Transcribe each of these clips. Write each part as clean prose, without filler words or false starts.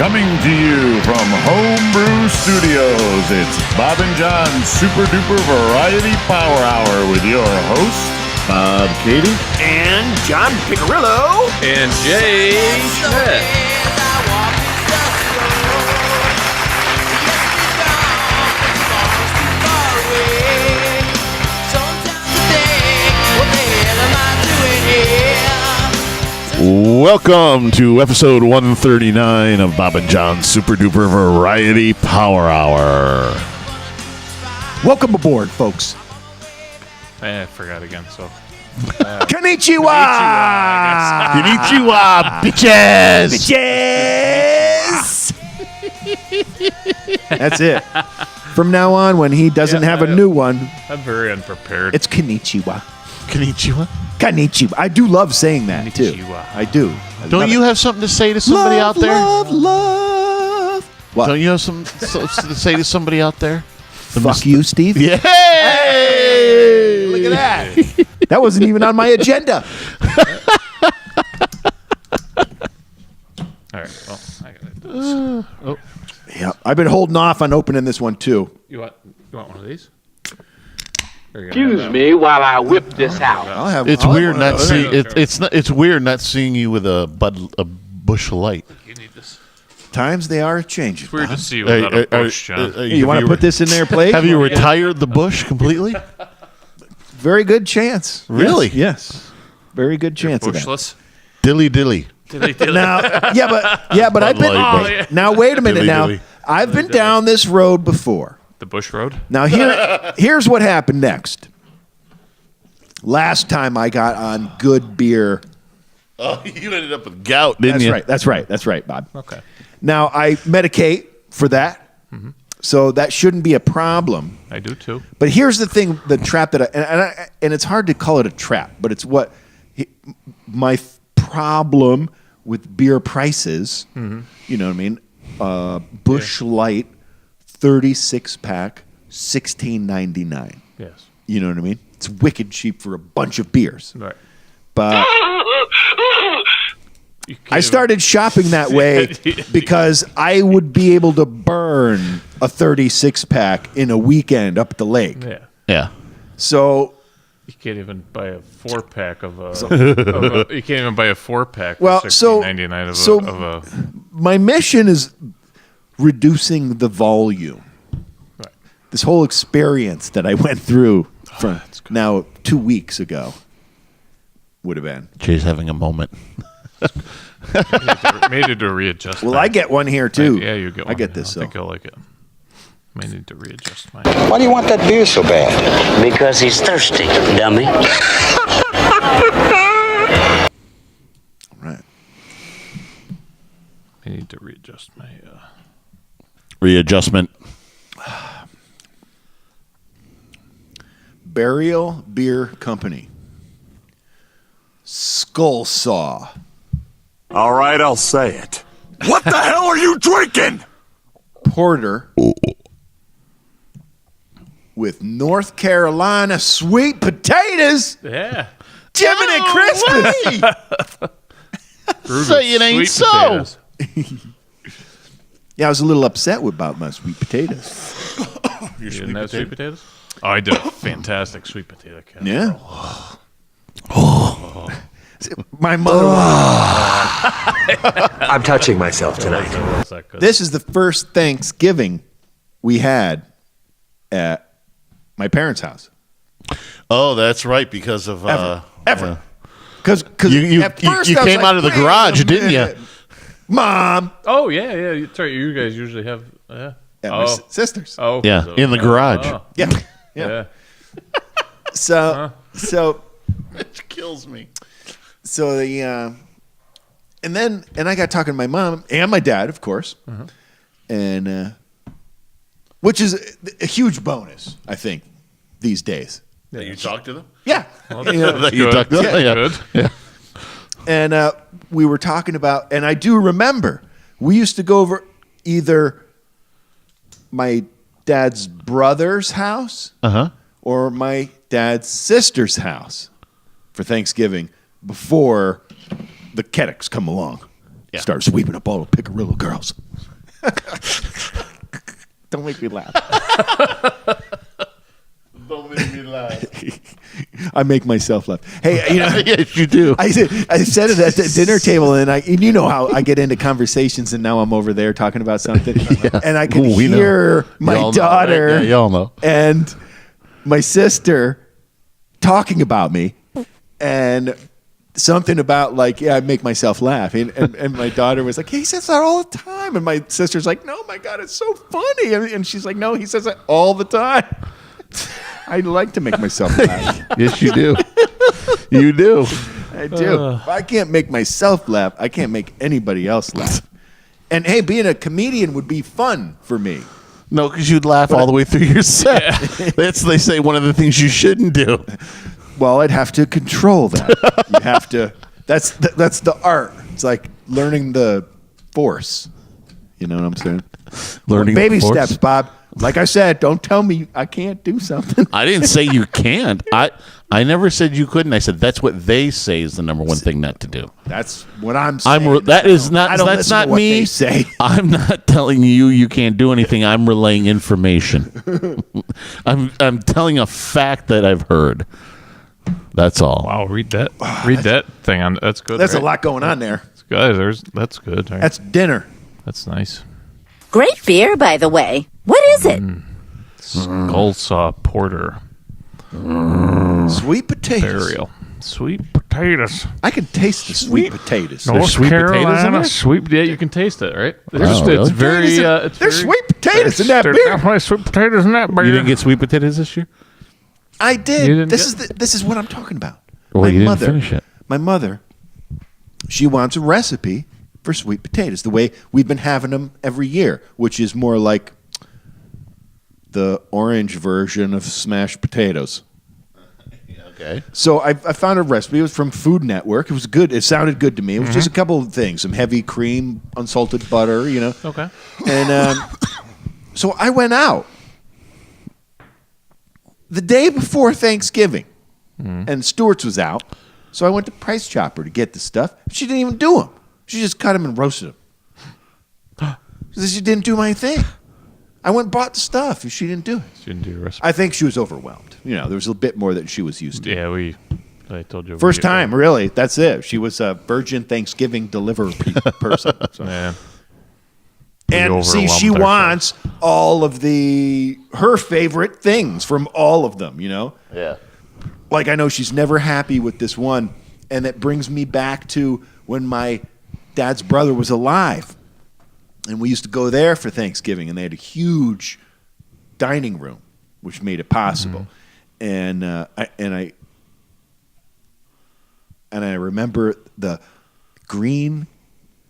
Coming to you from Homebrew Studios, it's Bob and John's Super Duper Variety Power Hour with your hosts, Bob Katie, and John Picarillo, and Jay Schmidt. Welcome to episode 139 of Bob and John's Super Duper Variety Power Hour. Welcome aboard, folks. I forgot again, so. Konnichiwa! Konnichiwa, bitches! Bitches! That's it. From now on, when he doesn't have a new one, I'm very unprepared. it's konnichiwa. Konnichiwa. Konnichiwa. I do love saying that, too. Konnichiwa. I do. Don't you have something to say to somebody out there? Love. What? Don't you have something to say to somebody out there? Fuck you, Steve. Yeah. Hey! Look at that. That wasn't even on my agenda. All right, well, I gotta do this. Yeah, I've been holding off on opening this one, too. You want one of these? Excuse me while I whip this out. It's weird not seeing it's weird not seeing you with a bush light. You need this. Times they are changing. It's weird to see you without a bush, John. Hey, you want to put this in there, plate? Have you retired the bush completely? Very good chance. Really? Yes. Very good chance of that. Bushless. Dilly dilly. Now, but I've been. Bud Light, yeah. Now wait a minute. Dilly Now dilly. I've been down this road before. The Bush Road? Now here's what happened next. Last time I got on good beer. Oh, you ended up with gout, didn't you? That's right, Bob. Okay. Now I medicate for that, so that shouldn't be a problem. I do too. But here's the thing: the trap that and it's hard to call it a trap, but it's what my problem with beer prices. You know what I mean? Bush Light, 36-pack, $16.99. Yes. You know what I mean? It's wicked cheap for a bunch of beers. Right. But I started shopping that way because I would be able to burn a 36-pack in a weekend up at the lake. Yeah. Yeah. So You can't even buy a 4-pack of a. You can't even buy a 4-pack. Well, for so- $16.99 of a. my mission is reducing the volume. Right. This whole experience that I went through from now 2 weeks ago would have been. Jay's having a moment. May need to readjust. Well, mine. I get one here too. Yeah, you get one. I get this. I think you'll like it. May need to readjust mine. Why do you want that beer so bad? Because he's thirsty, dummy. All right. I need to readjust my. Readjustment. Burial Beer Company. Skull Saw. All right, I'll say it. What the hell are you drinking? Porter with North Carolina sweet potatoes. Yeah. Jiminy Christmas. Brewed So with it ain't sweet so. potatoes. Yeah, I was a little upset about my sweet potatoes. You didn't have sweet potatoes? Oh, I did a fantastic sweet potato casserole. Yeah. My mother. I'm touching myself tonight. Was that good? This is the first Thanksgiving we had at my parents' house. Oh, that's right, because of Ever. Because You at first you I was came like, out of the "Wait a garage, didn't you? minute. Mom. Oh, yeah. That's right. You guys usually have. At my sisters. Oh. Yeah, so- in the garage. Oh, Yeah. yeah. So It kills me. So the and I got talking to my mom and my dad, of course, and which is a huge bonus, I think, these days. That you talk to them? Yeah, That you Good. talk to them? Yeah, Yeah. good. Yeah. and we were talking about, and I do remember we used to go over either my dad's brother's house or my dad's sister's house for Thanksgiving before the Ketticks come along. Start sweeping up all the Picarillo girls. Don't make me laugh. Don't make me laugh. I make myself laugh. Hey, Yes, you do. I said it at the dinner table, and you know how I get into conversations, and now I'm over there talking about something, and I can hear my daughter, right? Yeah, y'all know, and my sister talking about me, and something about I make myself laugh, and my daughter was like, he says that all the time, and my sister's like, no, my God, it's so funny, and she's like, no, he says that all the time. I like to make myself laugh. Yes, you do. You do. I do. If I can't make myself laugh, I can't make anybody else laugh. And hey, being a comedian would be fun for me. No, because you'd laugh all the way through your set. They say one of the things you shouldn't do. Well, I'd have to control that. You have to. That's the art. It's like learning the force. You know what I'm saying? Learning baby the force. steps, Bob. Like I said, don't tell me I can't do something. I didn't say you can't. I never said you couldn't. I said that's what they say is the number one thing not to do. That's what I'm saying. That is not. I don't That's listen not to what me. they say. I'm not telling you can't do anything. I'm relaying information. I'm telling a fact that I've heard. That's all. Wow, read that. Read that thing on. That's good. That's right? a lot going on there. Guys, that's good. Right? That's dinner. That's nice. Great beer, by the way. What is it? Skull Saw Porter. Sweet potatoes. Burial. Sweet potatoes. I can taste the sweet potatoes. North sweet potatoes in Carolina there? sweet. Yeah, you can taste it, right? Oh, It's very. It's There's very, sweet potatoes in that there's beer. definitely sweet potatoes in that beer. You didn't get sweet potatoes this year? I You did. didn't This is what I'm talking about. Well, you didn't finish it. My mother, she wants a recipe for sweet potatoes, the way we've been having them every year, which is more like the orange version of smashed potatoes. Okay. So I found a recipe. It was from Food Network. It was good. It sounded good to me. It was just a couple of things: some heavy cream, unsalted butter, Okay. And so I went out the day before Thanksgiving, and Stewart's was out. So I went to Price Chopper to get the stuff. She didn't even do them. She just cut them and roasted them. She said she didn't do my thing. I went and bought the stuff. She didn't do it. She didn't do your recipe. I think she was overwhelmed. There was a bit more than she was used to. Yeah, I told you. First time, really. That's it. She was a virgin Thanksgiving delivery person. So. Yeah. And see, she wants all of her favorite things from all of them, Yeah. Like I know she's never happy with this one. And that brings me back to when my dad's brother was alive. And we used to go there for Thanksgiving, and they had a huge dining room, which made it possible. And I remember the green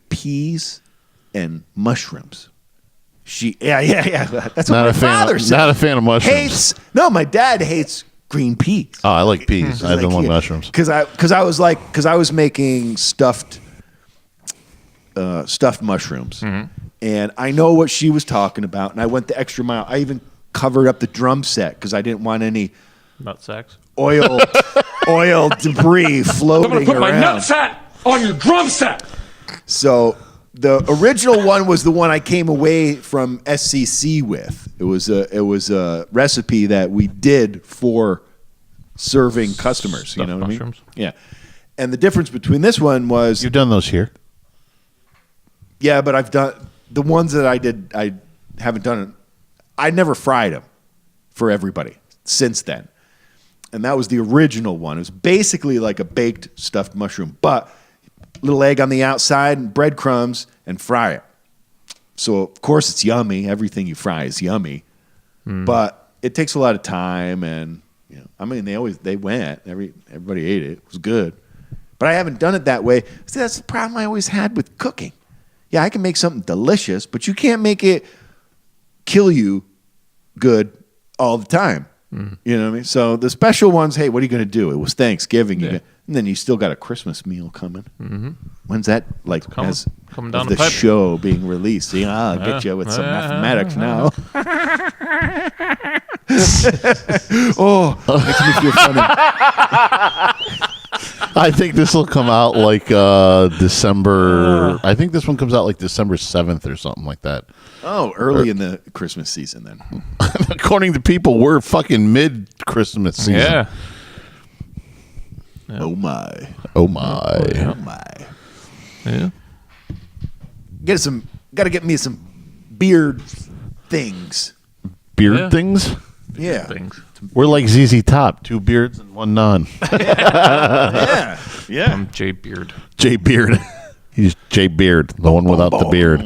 peas and mushrooms. Yeah. That's what my father said. Not a fan of mushrooms. My dad hates green peas. Oh, I like peas. I don't like mushrooms. Because I was making stuffed mushrooms, and I know what she was talking about, and I went the extra mile. I even covered up the drum set because I didn't want any nut sacks. oil debris floating Put my around. nutsack on your drum set. So the original one was the one I came away from SCC with. It was a recipe that we did for serving customers. You know what mushrooms. I mean? Yeah. And the difference between this one was You've done those here. yeah, but I've done the ones that I did. I haven't done it. I never fried them for everybody since then, and that was the original one. It was basically like a baked stuffed mushroom, but little egg on the outside and breadcrumbs and fry it. So of course it's yummy. Everything you fry is yummy, but it takes a lot of time. And they went. Everybody ate it. It was good, but I haven't done it that way. See, that's the problem I always had with cooking. Yeah, I can make something delicious, but you can't make it kill you good all the time. You know what I mean? So the special ones, hey, what are you going to do? It was Thanksgiving. And then you still got a Christmas meal coming. When's that, coming down the the pipe. show being released? See, I'll get you with some mathematics now. Oh, makes me feel funny. I think this will come out like December. I think this one comes out like December 7th or something like that. Oh, early in the Christmas season then. According to people, we're fucking mid-Christmas season. Yeah. Oh my. Oh my. Oh my. Yeah. Gotta get me some beard things. Beard things? Yeah. Things. We're like ZZ Top, 2 beards and 1 non. Yeah. Yeah. I'm Jay Beard. Jay Beard. He's Jay Beard, the one without the beard.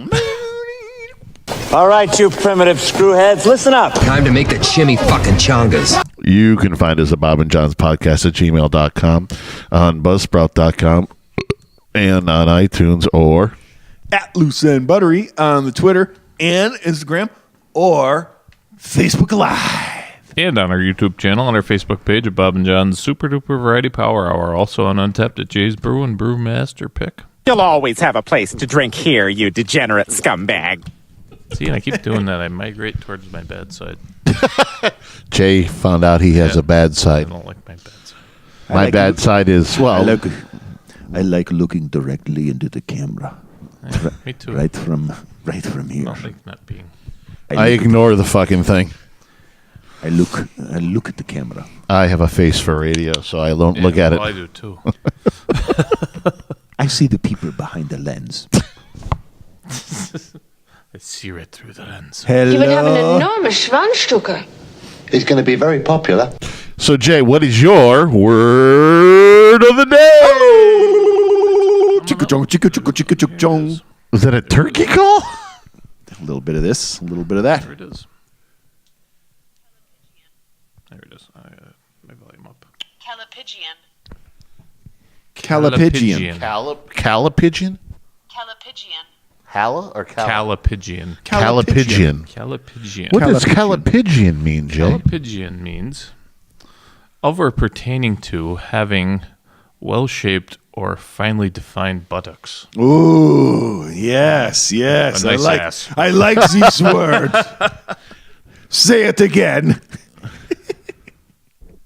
All right, you primitive screwheads, listen up. Time to make the chimmy fucking chongas. You can find us at Bob and John's Podcast at gmail.com, on Buzzsprout.com, and on iTunes, or At Loose and Buttery on the Twitter and Instagram or Facebook Live. And on our YouTube channel, on our Facebook page at Bob and John's Super Duper Variety Power Hour. Also on Untapped at Jay's Brew and Brewmaster Pick. You'll always have a place to drink here, you degenerate scumbag. See, and I keep doing that. I migrate towards my bad side. Jay found out he has a bad I side. don't like my bad side. My bad side is, well, I like looking directly into the camera. Yeah, me too. Right from here. I don't like not being. I ignore the fucking thing. I look at the camera. I have a face for radio, so I don't look at it. I do too. I see the people behind the lens. I see right through the lens. Hello. You would have an enormous Schwanzstücke. He's going to be very popular. So, Jay, what is your word of the day? Chicka-chong, chicka-chong. Was that a turkey call? A little bit of this, a little bit of that. There it is. There it is. My volume up. Calipigian. Calipigian. Calipigian? Calipigian. Halla or Calipigian. Calipigian. Calipigian. What does calipigian mean, Jay? Calipigian means of or pertaining to having well-shaped or finely defined buttocks. Ooh, yes. A nice ass. I like this word. Say it again.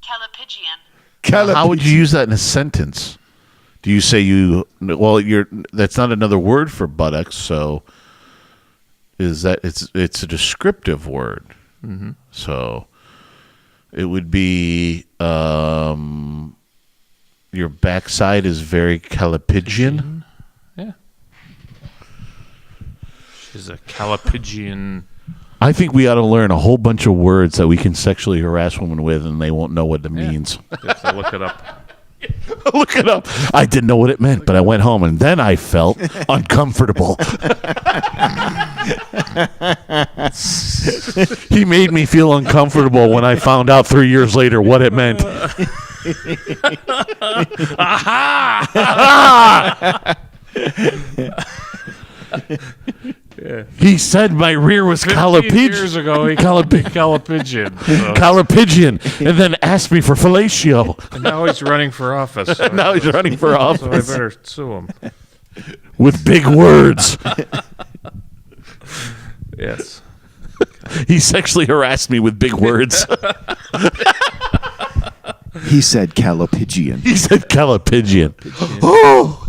Calipigian. How would you use that in a sentence? Do you say that's not another word for buttocks, so is that it's a descriptive word. Mm-hmm. So it would be your backside is very calipigian. Yeah. She's a calipigian. I think we ought to learn a whole bunch of words that we can sexually harass women with, and they won't know what it means. You have to look it up. Look it up. I didn't know what it meant, but I went home, and then I felt uncomfortable. He made me feel uncomfortable when I found out 3 years later what it meant. Yeah. He said my rear was 15 years ago, he called me calipigian. So. Calipigian, and then asked me for fellatio. And now he's running for office. So Now he's running for office. So I better sue him. With big words. Yes. He sexually harassed me with big words. He said calipigian. He said calipigian. Oh!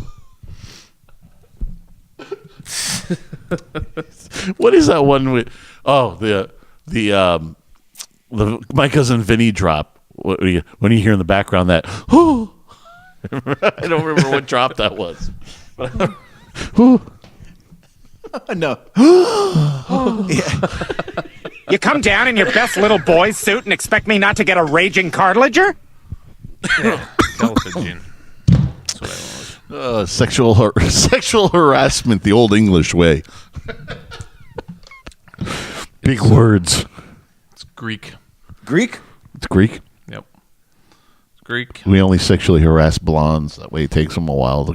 What is that one with? Oh, the my cousin Vinny drop. When you hear in the background that, oh, I don't remember what drop that was. No. You come down in your best little boy suit and expect me not to get a raging cartilager? Yeah. Calipigian. That's what I want. Sexual harassment the old English way. Big words. It's Greek. Greek? It's Greek. Yep. It's Greek. We only sexually harass blondes. That way it takes them a while to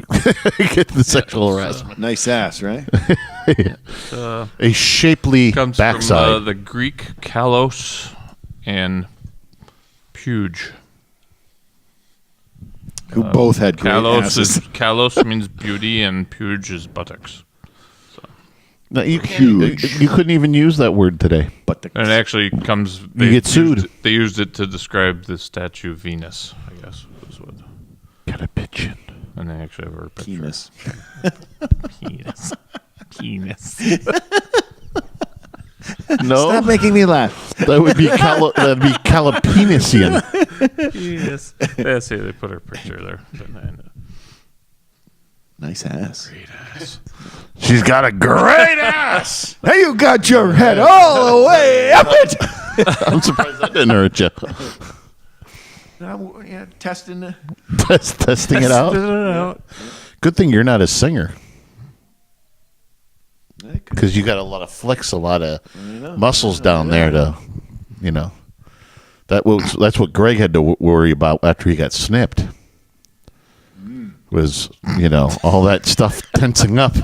get the sexual harassment. Nice ass, right? A shapely Comes backside. from the Greek kalos and puge. Who both had great asses. Kalos means beauty and puge is buttocks. No, you couldn't even use that word today. Buttocks. And it actually comes. You get sued. They used it to describe the statue Venus, I guess. Was what. Got a pitch. Chin. And they actually have a picture. Penis. Penis. Penis. No, Stop making me laugh. that would be Calapenisian. Penis. Yeah, see, they put her picture there. Nice ass. Great ass. She's got a great ass. Hey, you got your head all the way up it. I'm surprised that didn't hurt you. Testing it. Testing it out. Good thing you're not a singer. Because you got a lot of flex, a lot of muscles down there to, that's what Greg had to worry about after he got snipped. Was, all that stuff tensing up.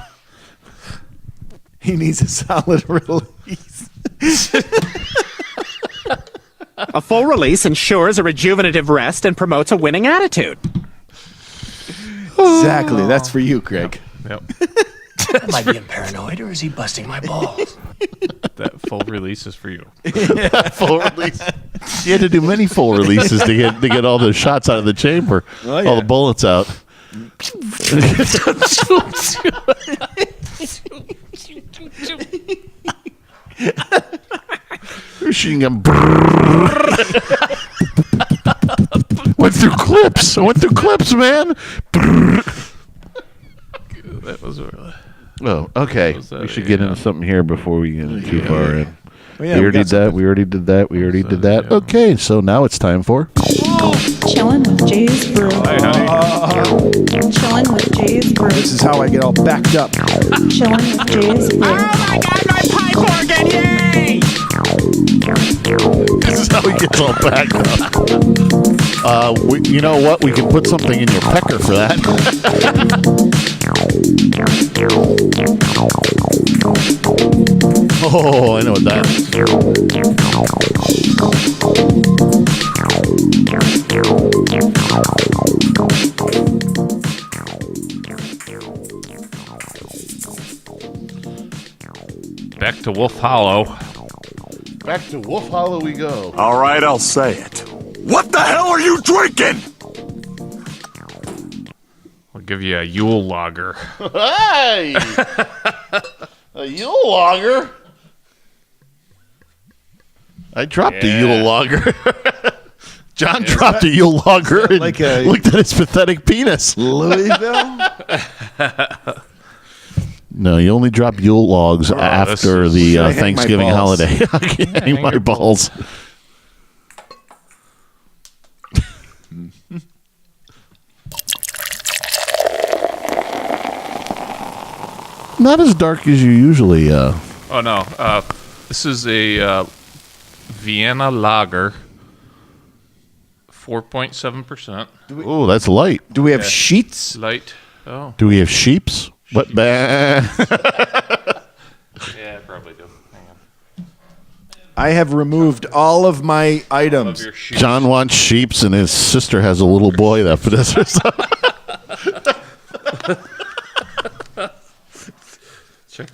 He needs a solid release. A full release ensures a rejuvenative rest and promotes a winning attitude. Exactly. That's for you, Greg. Yep. Am I being paranoid or is he busting my balls? That full release is for you. Full release. You had to do many full releases to get all the shots out of the chamber, all the bullets out. Machine gun. Went through clips. I went through clips, man. That was really... Oh, okay. We should get into something here before we get too far in. Well, yeah, we already did that. We already did that. We already did that. Okay, so now it's time for Chillin' with Jay's Brew. Chillin' with Jay's Brew. This is how I get all backed up. Chillin' with Jay's Brew. Oh my God, my pipe organ! Yay! This is how he gets all backed up. You know what? We can put something in your pecker for that. Oh, I know what that is. Back to Wolf Hollow. Back to Wolf Hollow we go. All right, I'll say it. What the hell are you drinking? I'll give you a Yule Lager. Hey! A Yule Lager? I dropped a Yule Lager. John dropped a Yule Lager and like looked at his pathetic penis. Louisville? No, you only drop Yule logs after the Thanksgiving holiday. Hang my balls. Not as dark as you usually. Oh no, this is a Vienna Lager, 4.7%. Oh, that's light. Do we have sheets? Light. Oh. Do we have sheeps? What? Yeah, I probably do. Hang on. I have removed all of my items. John wants sheeps, and his sister has a little boy that does her stuff.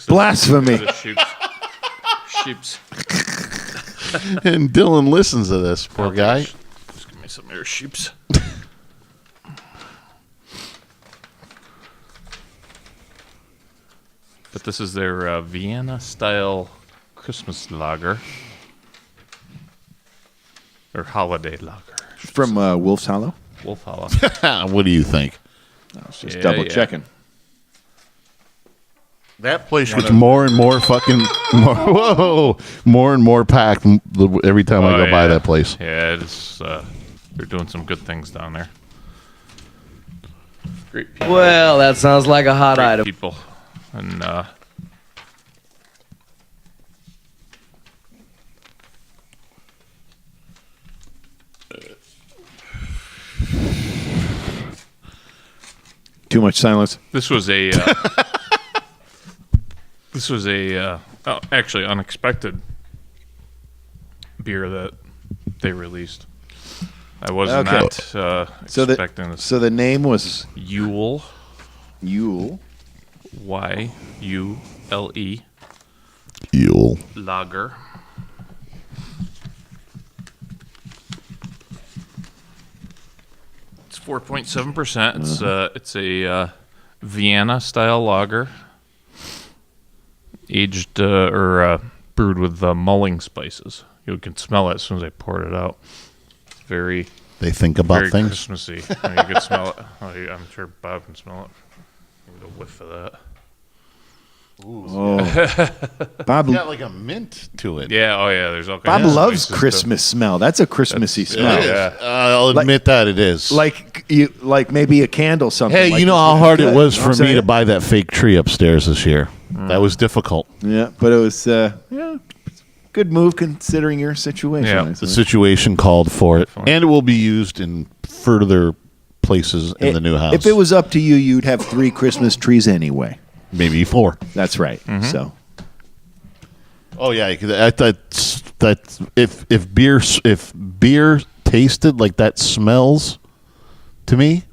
Blasphemy. Sheeps. And Dylan listens to this, poor guy. Just give me some air sheeps. But this is their Vienna-style Christmas lager. Or holiday lager. From Wolf's Hollow? Wolf Hollow. What do you think? I was just double checking. That place gets more and more fucking more and more packed every time I go by that place. Yeah, it's they're doing some good things down there. Great people. Well, that sounds like a hot item. People and Too much silence. This was a actually unexpected beer that they released. I was not expecting this. So the name was Yule. Yule. Y-U-L-E. Yule. Lager. It's 4.7%. It's a Vienna style lager, aged or brewed with mulling spices. You can smell it as soon as I poured it out. It's very. They think about very things. Christmassy. You can smell it. I'm sure Bob can smell it. Get a whiff of that. Oh, Bob got like a mint to it. Yeah. Oh, yeah. There's all Bob kinds of loves spices Christmas smell. That's a Christmassy smell. Yeah. I'll admit that it is. Like maybe a candle, something. Hey, like you know this. how hard it was You know for what I'm me to saying? buy that fake tree upstairs this year. That was difficult. Yeah, but it was good move considering your situation. Yeah. I The suppose. situation called for it, and it will be used in further places in the new house. If it was up to you, you'd have 3 Christmas trees anyway. Maybe 4. That's right. So. Oh yeah, that if beer tasted like that smells to me,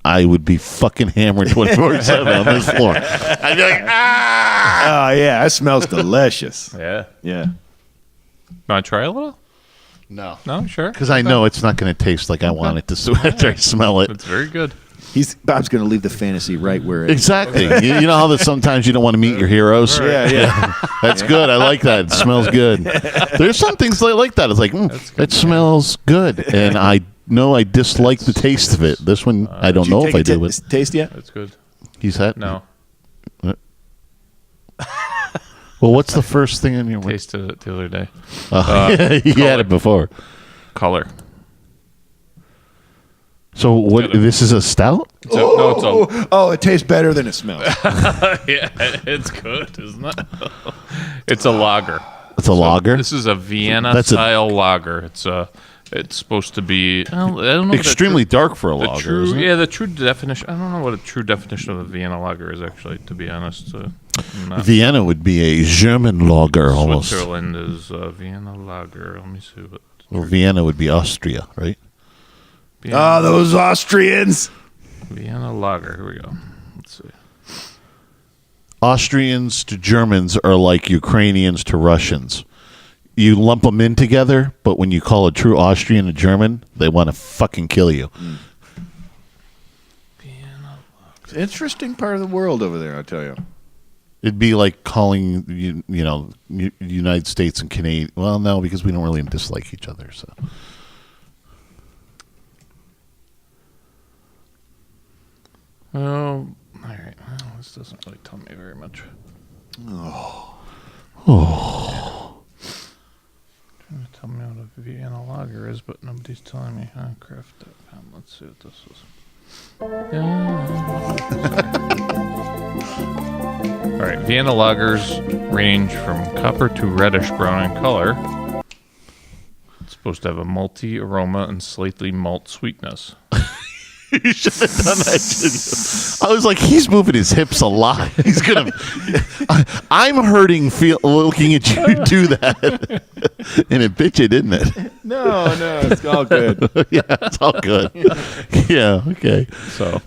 I would be fucking hammered 24/7 on this floor. I'd be like, Oh yeah, that smells delicious. Yeah. Yeah. Want to try a little? No, Sure. because I know it's not going to taste like I want it to after I smell it. It's very good. Bob's going to leave the fantasy right where it is. Exactly. you know how that sometimes you don't want to meet your heroes? Yeah. That's good. I like that. It smells good. There's some things like that. It's like, it smells good. And I know I dislike the taste of it. This one, I don't know if I do. But Taste yet? That's good. He's had? No. Well, what's the first thing in your mouth? Tasted it the other day. You had it before. Color. So what? This is a stout? Oh, it tastes better than it smells. Yeah, it's good, isn't it? It's a lager. It's a lager? This is a Vienna style lager. It's supposed to be. I don't know. Extremely dark for a lager. Isn't it? Yeah, the true definition. I don't know what a true definition of a Vienna lager is actually. To be honest, Vienna would be a German lager almost. Switzerland is Vienna lager. Let me see what. Well, Vienna would be Austria, right? Oh, those Austrians. Vienna lager. Here we go. Let's see. Austrians to Germans are like Ukrainians to Russians. You lump them in together, but when you call a true Austrian a German, they want to fucking kill you. It's an interesting part of the world over there, I tell you. It'd be like calling United States and Canada. Well, no, because we don't really dislike each other. So. Oh, all right. Well, this doesn't really tell me very much. Trying to tell me what a Vienna lager is, but nobody's telling me. Craft.com. Let's see what this is. All right. Vienna lagers range from copper to reddish brown in color. It's supposed to have a malty aroma and slightly malt sweetness. You should have done that. I was like, he's moving his hips a lot. He's gonna. I'm hurting. Looking at you do that, and it bit you, didn't it? No, it's all good. Yeah, it's all good. Yeah, okay. So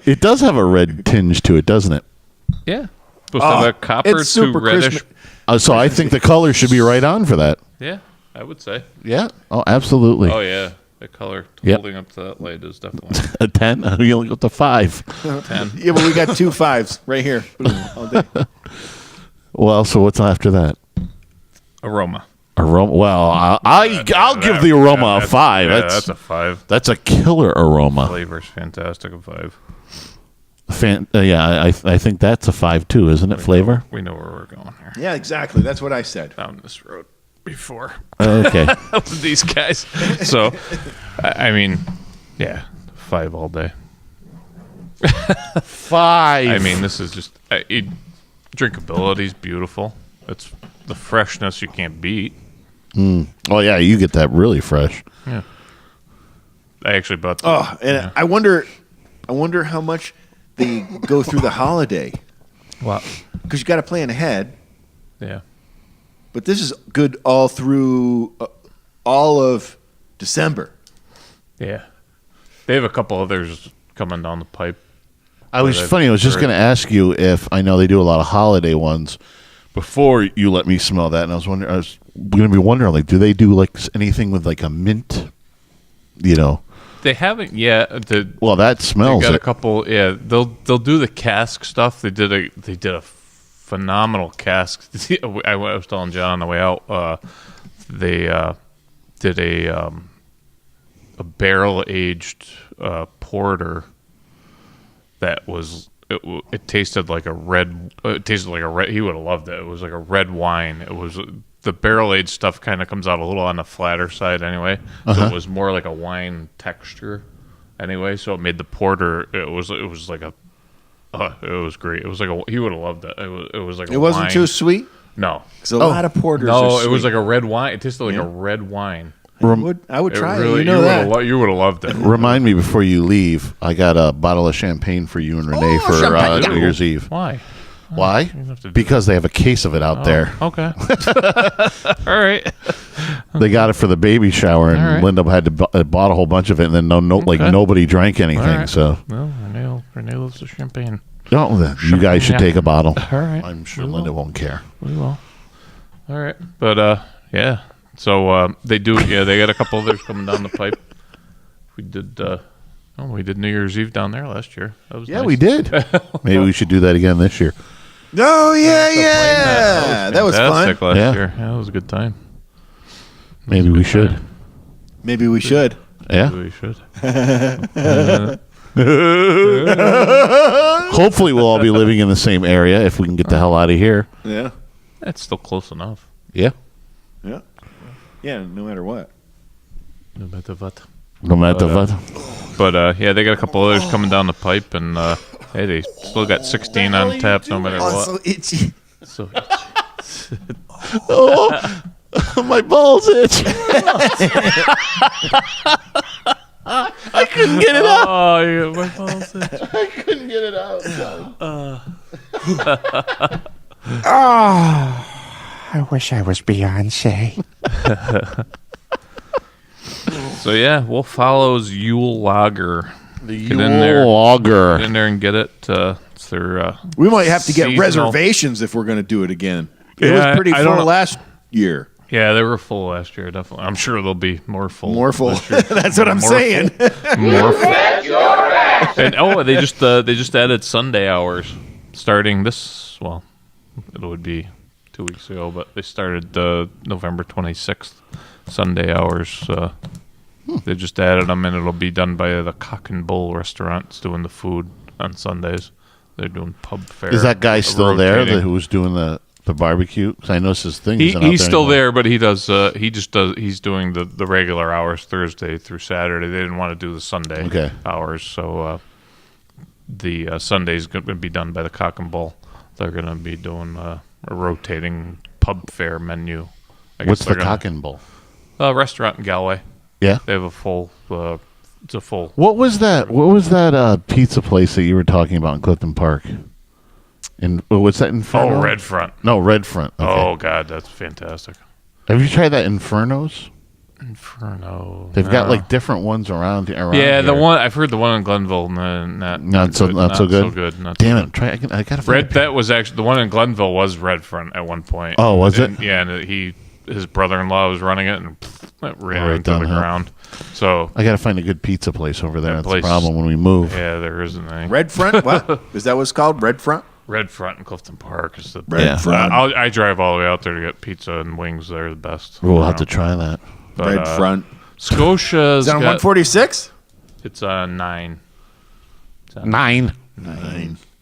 it does have a red tinge to it, doesn't it? Yeah, supposed to have a copper to reddish. So I think the color should be right on for that. Yeah, I would say. Yeah. Oh, absolutely. Oh yeah. The color holding up to that light is definitely a 10. You only got to 5. 10. Yeah, but we got 2 5s right here. All day. Well, so what's after that? Aroma. Well, I'll give the aroma a 5. Yeah, that's a 5. That's a killer aroma. Flavor's fantastic. A 5. Yeah, I think that's a 5 too, isn't it? Flavor. We know where we're going here. Yeah, exactly. That's what I said. Down this road before. Okay. With these guys. So, I mean, yeah, 5 all day. 5. I mean, this is just drinkability is beautiful. It's the freshness you can't beat. Oh yeah, you get that really fresh. Yeah. I actually bought. I wonder how much they go through the holiday. Wow. Because you got to plan ahead. Yeah. But this is good all through all of December. Yeah. They have a couple others coming down the pipe. I was just going to ask you if I know they do a lot of holiday ones. Before you let me smell that, and I was going to be wondering, like, do they do like anything with like a mint? They haven't yet. Well, that smells They got it. a couple. Yeah, they'll do the cask stuff. They did a phenomenal cask. I was telling John on the way out. They did a barrel aged porter that was. It tasted like a red. It tasted like a red. He would have loved it. It was like a red wine. It was. The barrel aged stuff kind of comes out a little on the flatter side anyway. So it was more like a wine texture anyway. So it made the porter. It was like a. It was great. It was like he would have loved it. It was like it wasn't wine. too sweet. No, because a lot of porters. No, are it was sweet. like a red wine. It tasted like a red wine. I would try really, it. You know that. You would have loved it. Remind me before you leave. I got a bottle of champagne for you and Renee for New Year's Eve. Why? Why? Because they have a case of it out there. Okay. All right. They got it for the baby shower, and right. Linda had to bought a whole bunch of it, and then like nobody drank anything. Right. So, well, Renee loves the champagne. No, then you guys should take a bottle. All right. I'm sure Linda won't care. We will. All right. But yeah. So they do. Yeah, they got a couple others coming down the pipe. We did. We did New Year's Eve down there last year. That was nice. We did. Maybe we should do that again this year. Oh yeah. That was fun. Last year. Yeah, it was a good time. Maybe we should. Maybe we should. Yeah. Maybe we should. Hopefully, we'll all be living in the same area if we can get the hell out of here. Yeah. That's still close enough. Yeah. Yeah. Yeah. No matter what. No matter what. No matter what. But yeah, they got a couple others coming down the pipe, and hey, they still got 16 on tap, no matter what. So itchy. So itchy. Oh, my balls itch. I couldn't get it out. Oh, yeah, my balls itch. I couldn't get it out. I wish I was Beyonce. So yeah, Wolf Hollow's Yule Lager. The Yule Lager. Get in there and get it. It's their. We might have to get seasonal- reservations if we're going to do it again. It Yeah, was pretty I don't full know. last year. Yeah, they were full last year. Definitely, I'm sure they'll be more full. More full. this year. That's what I'm saying. More full. And they just added Sunday hours starting this. Well, it would be 2 weeks ago, but they started November 26th Sunday hours. They just added them, and it'll be done by the Cock and Bull restaurants doing the food on Sundays. They're doing pub fare. Is that guy still there rotating. who was doing the barbecue? Because I noticed his thing. He's isn't out there still anymore. there, but he does. He's doing the regular hours Thursday through Saturday. They didn't want to do the Sunday hours, so the Sunday's going to be done by the Cock and Bull. They're going to be doing a rotating pub fare menu. What's the Cock and Bull? Restaurant in Galway. Yeah, they have a full. It's a full. What was that? What was that pizza place that you were talking about in Clifton Park? And what's that Inferno? Oh, Red Front. No, Red Front. Okay. Oh God, that's fantastic. Have you tried that Infernos? Inferno. They've got like different ones around Yeah, here. the one I've heard the one in Glenville, not so good. So good. Not Damn so it! good. I gotta find Red. That was actually the one in Glenville was Red Front at one point. Oh, was And, it? Yeah, and his brother-in-law was running it and it ran Right into the downhill. ground. So I gotta find a good pizza place over there. That That's place- the problem when we move. yeah, there isn't any. Red Front? What? Is that what's called? Red Front? Red Front in Clifton Park is the Red Front. I drive all the way out there to get pizza and wings. They're the best. We'll have to try that. But, Red Front. Scotia's Is that on got- 146? It's on 9. It's on 9.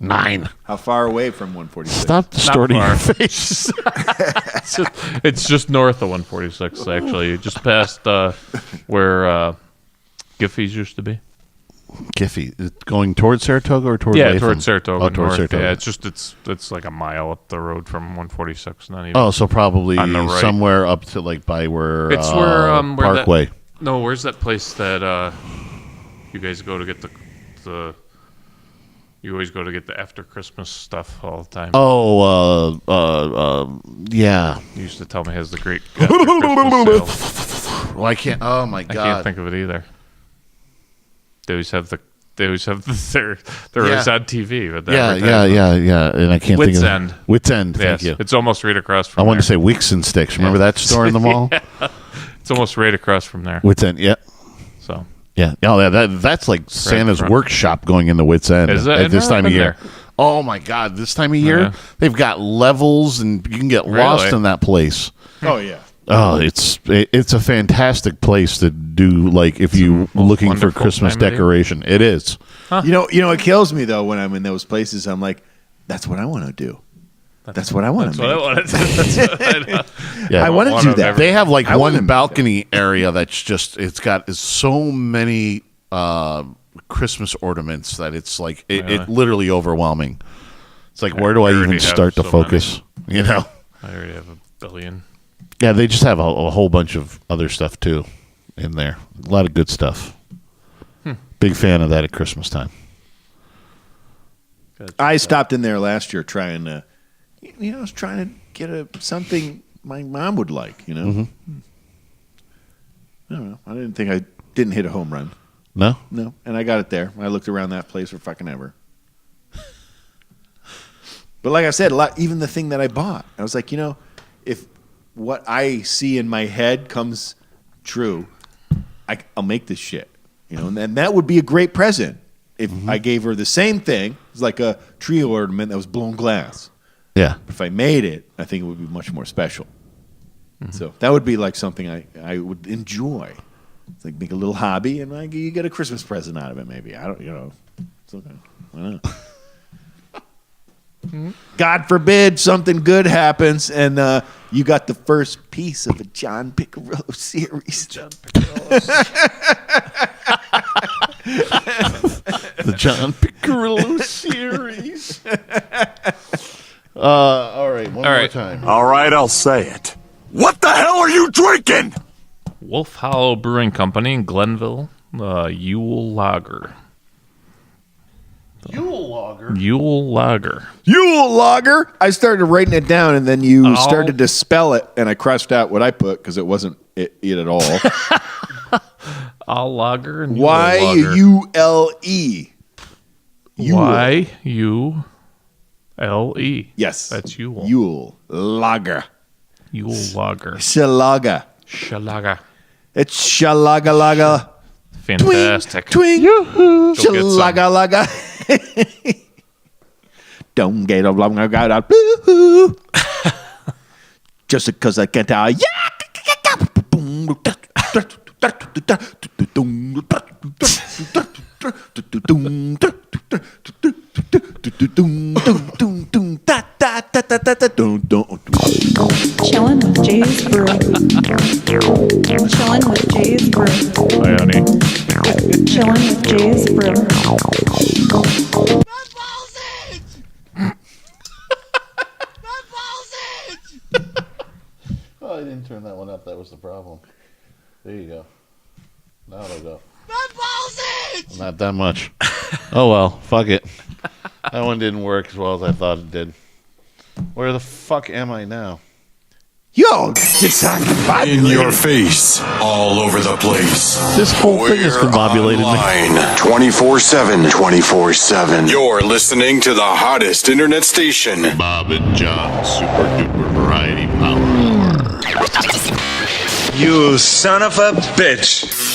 9. How far away from 146? Stop distorting your far. face. It's just north of 146, actually, just past where Giffey's used to be. Giffey, going towards Saratoga or towards Latham? Towards Saratoga. Oh, towards north. Saratoga. Yeah, it's like a mile up the road from 146. Not even. Oh, so probably on the right. somewhere up to like by where It's where Parkway. No, where's that place that you guys go to get the you always go to get the after Christmas stuff all the time. Yeah. You used to tell me it has the great after Christmas sale. Well, I can't. Oh my I god. can't think of it either. They always have their they're always on TV. But Yeah. And I can't Wits think of End. Wits End. Thank Yes, you. it's almost right across from. I wanted to there. say Wicks and Sticks. Remember that store in the mall? Yeah. It's almost right across from there. Wits End. Yeah. So Yeah. Oh, that's like Santa's workshop going into Wits End Is it? at this time of year. There. Oh my God! This time of year, they've got levels, and you can get lost in that place. Oh yeah. Oh, it's a fantastic place to do. Like if you looking for Christmas decoration, it is. Huh. You know, it kills me though when I'm in those places. I'm like, that's what I want to do. That's what I want to make. What I want to do. Yeah, I want to do that. They have like one balcony area that's just it's so many Christmas ornaments that it's like it literally overwhelming. It's like where do I even start to focus? Many. You know, I already have a billion. Yeah, they just have a whole bunch of other stuff too in there. A lot of good stuff. Big fan of that at Christmas time. I stopped in there last year trying to, I was trying to get something my mom would like. I don't know. I didn't hit a home run. No, and I got it there. I looked around that place for fucking ever. But like I said, even the thing that I bought, I was like, if what I see in my head comes true, I'll make this shit. And that would be a great present if I gave her the same thing. It's like a tree ornament that was blown glass. Yeah. If I made it, I think it would be much more special. So that would be like something I would enjoy. It's like make a little hobby, and you get a Christmas present out of it. Maybe I don't. It's okay. Why not? God forbid something good happens, and you got the first piece of a John Piccarello series. The John Piccarello series. All right, one more time. All right, I'll say it. What the hell are you drinking? Wolf Hollow Brewing Company in Glenville, Yule Lager. Yule Lager. Yule Lager. Yule Lager. I started writing it down, and then you started to spell it, and I crossed out what I put because it wasn't it at all. All Lager and Y-U-L-E. Y-U-L-E. Yes. That's Yule. Yule Lager. Yule Lager. Shalaga. Shalaga. It's Shalaga Laga. Fantastic. Twing. Yoo-hoo. Shalaga Laga. Don't get a long out. Just because I can't tell. Yeah. Chillin' with Jay's Brew. Chillin' with Jay's Brew. Hi, honey. Chillin' with Jay's Brew. Oh, I didn't turn that one up. That was the problem. There you go. Now it'll go. Not that much. Oh well, fuck it. That one didn't work as well as I thought it did. Where the fuck am I now? Yo, in your face, all over the place. This whole thing is combobulated. 24/7, 24/7. You're listening to the hottest internet station. Bob and John Super Duper Variety Power Hour. You son of a bitch.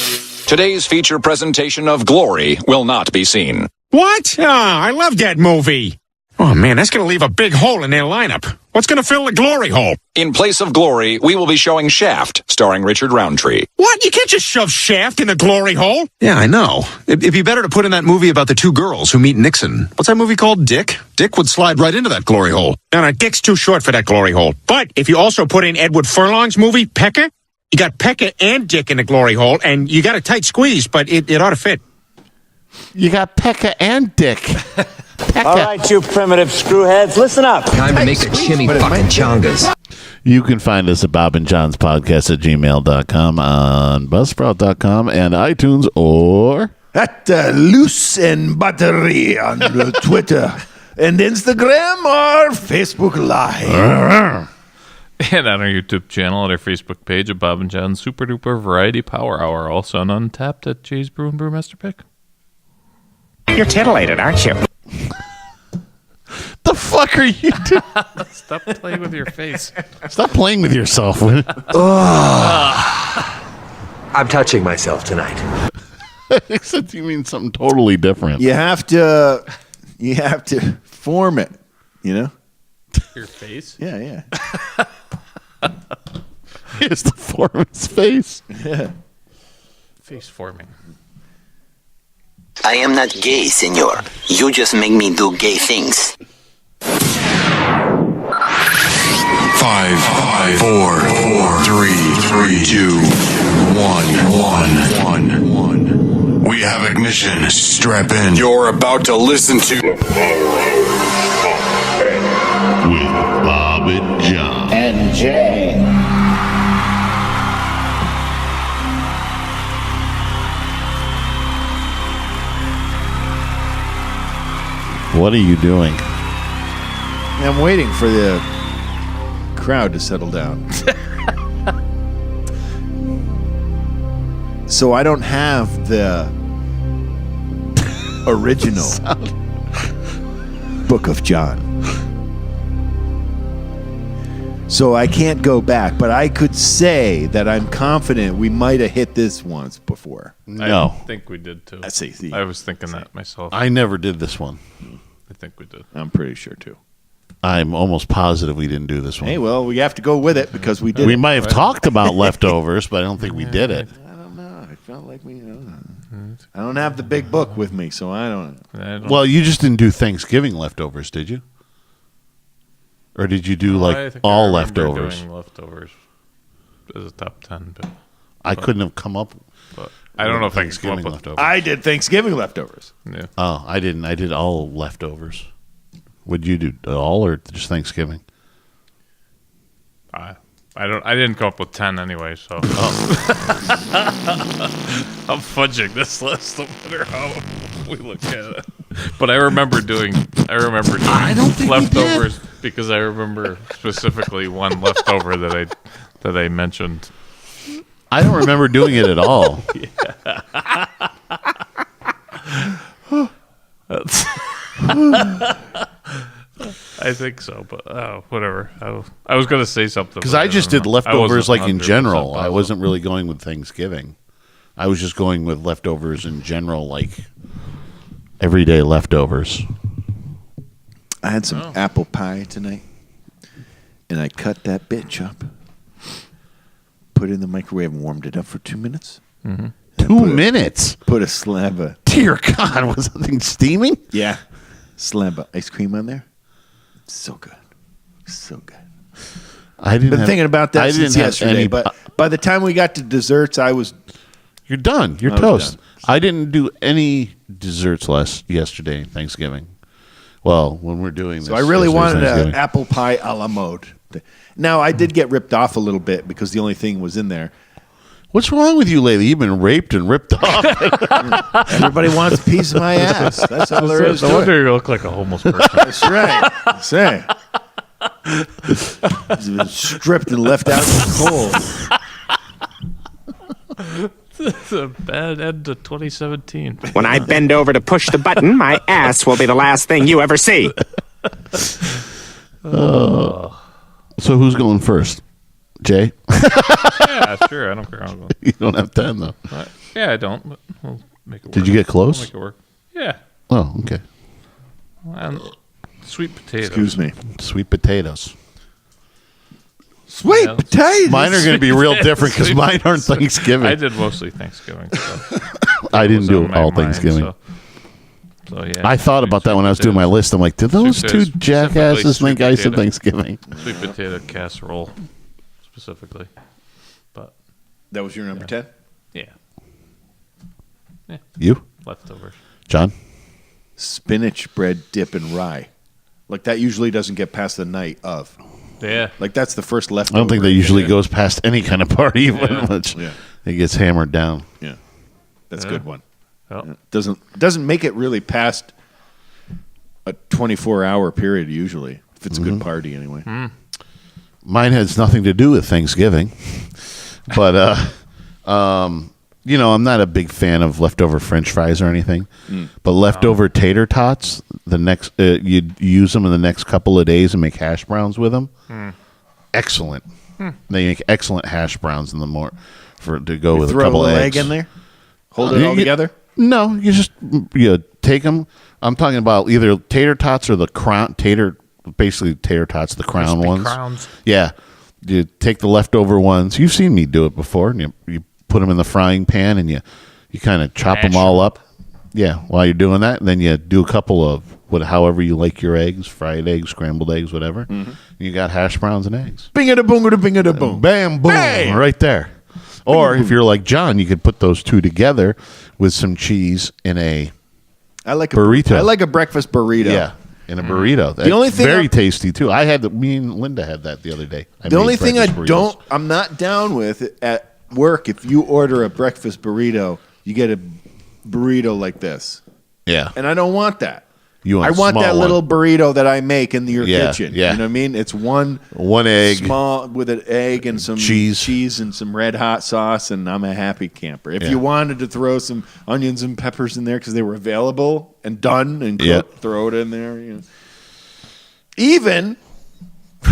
Today's feature presentation of Glory will not be seen. What? I love that movie. Oh, man, that's going to leave a big hole in their lineup. What's going to fill the glory hole? In place of Glory, we will be showing Shaft, starring Richard Roundtree. What? You can't just shove Shaft in the glory hole. Yeah, I know. It'd be better to put in that movie about the two girls who meet Nixon. What's that movie called? Dick? Dick would slide right into that glory hole. No, Dick's too short for that glory hole. But if you also put in Edward Furlong's movie, Pecker, you got Pecker and Dick in the glory hole, and you got a tight squeeze, but it ought to fit. You got Pecker and Dick. All right, you primitive screwheads, listen up. Time to make the chimney fucking chongas. You can find us at Bob and John's Podcast at gmail.com, on Buzzsprout.com, and iTunes, or at Loose and Battery on Twitter and Instagram or Facebook Live. And on our YouTube channel, at our Facebook page at Bob and John's Super Duper Variety Power Hour. Also on Untapped at Jay's Brew and Brewmaster Pick. You're titillated, aren't you? The fuck are you doing? Stop playing with your face. Stop playing with yourself. I'm touching myself tonight. Except you mean something totally different. You have to form it, you know? Your face? Yeah. He has to form his face. Yeah. Face forming. I am not gay, senor. You just make me do gay things. 5, 4, 3, 2, 1. We have ignition. Strap in. You're about to listen to with Bob and John and Jay. What are you doing? I'm waiting for the crowd to settle down. So I don't have the original Book of John. So I can't go back, but I could say that I'm confident we might have hit this once before. No. I think we did too. Let's see. I was thinking that myself. I never did this one. I think we did. I'm pretty sure too. I'm almost positive we didn't do this one. Hey, well, we have to go with it because we did. We might have talked about leftovers, but I don't think we did it. I don't know. I felt like we. I don't have the big book with me, so I don't. Well, you just didn't do Thanksgiving leftovers, did you? Or did you do like all leftovers? Doing leftovers as a top 10, but I couldn't have come up. But I don't know if I can come up with leftovers. I did Thanksgiving leftovers. Yeah. Oh, I didn't. I did all leftovers. Would you do all or just Thanksgiving? I didn't come up with 10 anyway, so I'm fudging this list no matter how we look at it. But I remember doing leftovers because I remember specifically one leftover that I mentioned. I don't remember doing it at all. I think so, but whatever. I was going to say something Because I just did leftovers like in general. I wasn't really going with Thanksgiving. I was just going with leftovers in general, like everyday leftovers. I had some apple pie tonight, and I cut that bitch up, put it in the microwave, and warmed it up for 2 minutes. Mm-hmm. 2 minutes? Put a slab of... Dear God, was that thing steaming? Yeah. Slab of ice cream on there. So good. So good. I didn't been thinking about that since yesterday, any, but by the time we got to desserts, I was... You're done. You're toast. I didn't do any desserts yesterday, Thanksgiving. Well, when we're doing this. So I really wanted an apple pie a la mode. Now, I did get ripped off a little bit because the only thing was in there. What's wrong with you lately? You've been raped and ripped off. Everybody wants a piece of my ass. That's all there is to it. No wonder you look like a homeless person. That's right. That's right. He's been stripped and left out in the cold. It's a bad end to 2017. When I bend over to push the button, my ass will be the last thing you ever see. So who's going first? Jay? Yeah, sure. I don't care. I'll go. You don't have 10, though. Yeah, I don't, but we'll make it work. Did you get close? We'll make it work. Yeah. Oh, okay. Sweet potatoes. Excuse me. Sweet potatoes. Sweet potatoes. Mine are going to be real different because mine aren't Thanksgiving. I did mostly Thanksgiving. So I didn't do all Thanksgiving. So yeah. I thought about that when I was doing my list. I'm like, did those two jackasses think I said Thanksgiving? Sweet potato casserole, specifically. But that was your number 10? Yeah. Yeah. You? Leftovers. John? Spinach bread dip and rye. Like that usually doesn't get past the night of. Yeah. Like that's the first leftover. I don't think that usually goes past any kind of party. Yeah. Much. Yeah. It gets hammered down. Yeah. That's a good one. Oh. Doesn't make it really past a 24-hour period usually. If it's a good party anyway. Mine has nothing to do with Thanksgiving. But you know, I'm not a big fan of leftover French fries or anything. But leftover tater tots, the next you'd use them in the next couple of days and make hash browns with them. Excellent. They make excellent hash browns in the to go with a couple throw of a eggs. egg in there. Hold it all together. No, you take them. I'm talking about either tater tots or the crown basically tater tots, the crown Crispy ones. crowns. Yeah, you take the leftover ones. You've seen me do it before. And you put them in the frying pan and you kind of chop them all up. Yeah, while you're doing that, and then you do a couple of however you like your eggs, fried eggs, scrambled eggs, whatever. Mm-hmm. You got hash browns and eggs. Bing-a-da-boom-a-da-bing-a-da-boom. Bam, boom, Bang! right there. Or if you're like John, you could put those two together with some cheese in a burrito. I like a breakfast burrito. Yeah, in a burrito. The only thing very tasty too. Me and Linda had that the other day. The only thing I'm not down with at work, if you order a breakfast burrito, you get a burrito like this. Yeah. And I don't want that. I want that little burrito that I make in your kitchen. Yeah. You know what I mean? It's one egg, small with an egg and some cheese and some red hot sauce, and I'm a happy camper. If you wanted to throw some onions and peppers in there because they were available and done and cooked, throw it in there. You know. Even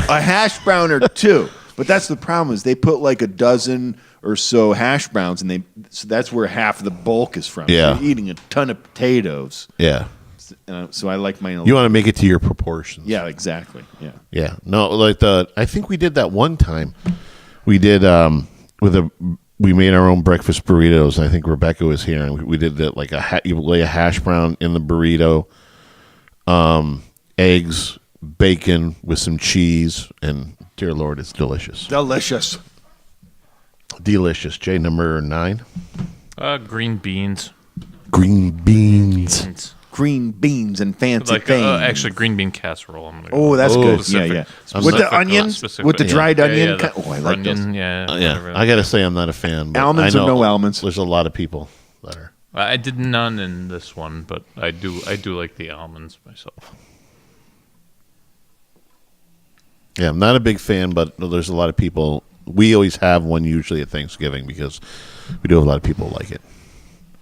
a hash brown or two. But that's the problem is they put like a dozen or so hash browns, and so that's where half of the bulk is from. Yeah. So you're eating a ton of potatoes. Yeah. So I like mine. You want to make it to your proportions. Yeah, exactly. Yeah. Yeah. No, I think we did that one time. We did we made our own breakfast burritos. I think Rebecca was here, and we did that you lay a hash brown in the burrito, eggs, bacon with some cheese, and dear Lord, it's delicious. Delicious. Delicious. Jay, number 9. Green beans. Green beans. Green beans and fancy things. Actually, green bean casserole. That's good. Yeah. With the onions, with the dried onion. I like those. Yeah. I got to say, I'm not a fan. Almonds or no almonds? There's a lot of people that are. I did none in this one, but I do like the almonds myself. Yeah, I'm not a big fan, but there's a lot of people. We always have one usually at Thanksgiving because we do have a lot of people like it.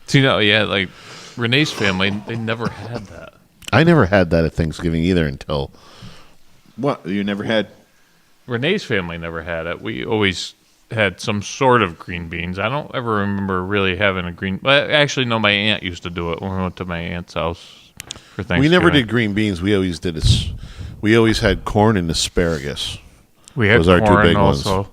So, like Renee's family, they never had that. I never had that at Thanksgiving either until... What? You never had... Renee's family never had it. We always had some sort of green beans. I don't ever remember really having a green... Well, actually, no, my aunt used to do it when we went to my aunt's house for Thanksgiving. We never did green beans. We always did this. We always had corn and asparagus. We had corn our 2 big also, ones.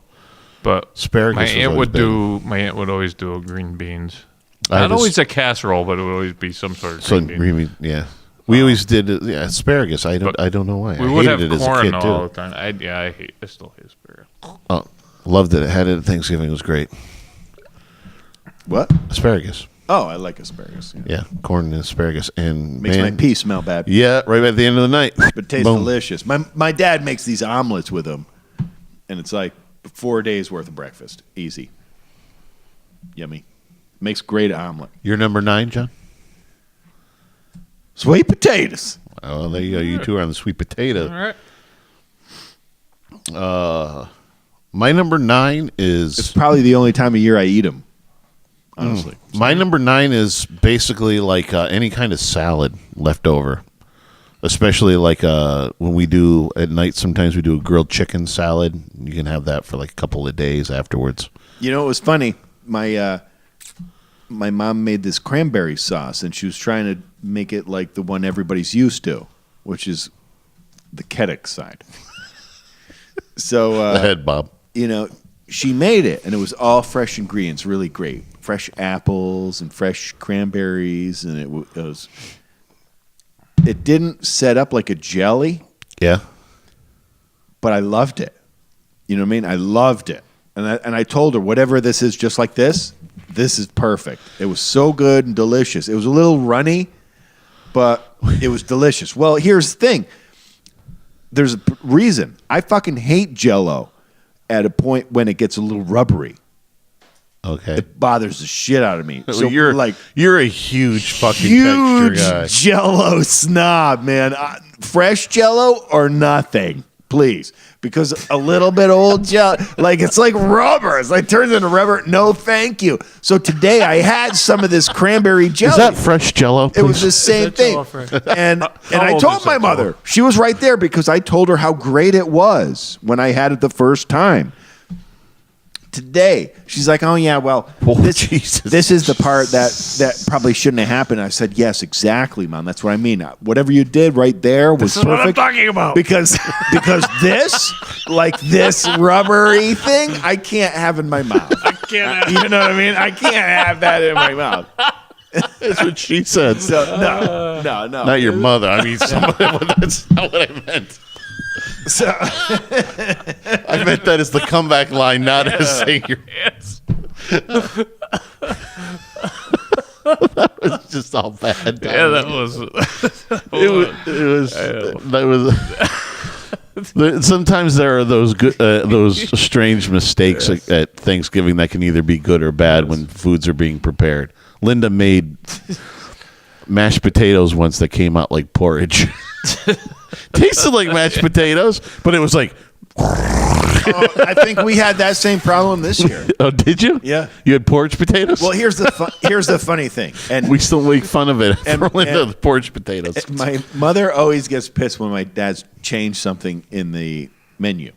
But asparagus my aunt would always do green beans. Not always a casserole, but it would always be some sort of green bean. Yeah. We always did asparagus. I don't know why. We would have corn all the time. I still hate asparagus. Oh, loved it. I had it at Thanksgiving. It was great. What? Asparagus. Oh, I like asparagus. Yeah, corn and asparagus. And makes my pee smell bad. Yeah, right at the end of the night. But it tastes delicious. My dad makes these omelets with them, and it's like 4 days worth of breakfast. Easy. Yummy. Makes great omelet. You're number 9, John? Sweet potatoes. Oh, there you go. You two are on the sweet potato. All right. My number 9 is... It's probably the only time of year I eat them, honestly. My number 9 is basically like any kind of salad left over. Especially like when we do at night, sometimes we do a grilled chicken salad. You can have that for like a couple of days afterwards. You know, it was funny. My mom made this cranberry sauce, and she was trying to make it like the one everybody's used to, which is the Keddick side. So, Go ahead, Bob. You know, she made it, and it was all fresh ingredients, really great. Fresh apples and fresh cranberries, and it didn't set up like a jelly. Yeah. But I loved it. You know what I mean? I loved it. And I told her, whatever this is, just like this is perfect. It was so good and delicious. It was a little runny, but it was delicious. Well, here's the thing. There's a reason. I fucking hate Jell-O at a point when it gets a little rubbery. Okay. It bothers the shit out of me. So you're a huge fucking texture guy. Jell-O snob, man. Fresh Jell-O or nothing, please. Because a little bit old Jell-O, it's like rubber. It's like turns into rubber. No, thank you. So today I had some of this cranberry jelly. Is that fresh Jell-O? It was the same thing. And I told my mother. She was right there because I told her how great it was when I had it the first time. today. She's like, oh, yeah, well, this is the part that probably shouldn't have happened. I said, yes, exactly, Mom. That's what I mean. Whatever you did right there was This is perfect. what I'm talking about. Because this, like this rubbery thing, I can't have in my mouth. I can't. You know what I mean? I can't have that in my mouth. That's what she said. So, no. Not your mother. I mean, that's not what I meant. So I meant that as the comeback line, not as saying your Yes. That was just all bad. Yeah, that was. Sometimes there are those good, those strange mistakes at Thanksgiving that can either be good or bad when foods are being prepared. Linda made mashed potatoes once that came out like porridge. Tasted like mashed potatoes, but it was like. I think we had that same problem this year. Oh, did you? Yeah. You had porridge potatoes? Well, here's the funny thing, and we still make fun of it for Linda, the porridge potatoes. My mother always gets pissed when my dad's changed something in the menu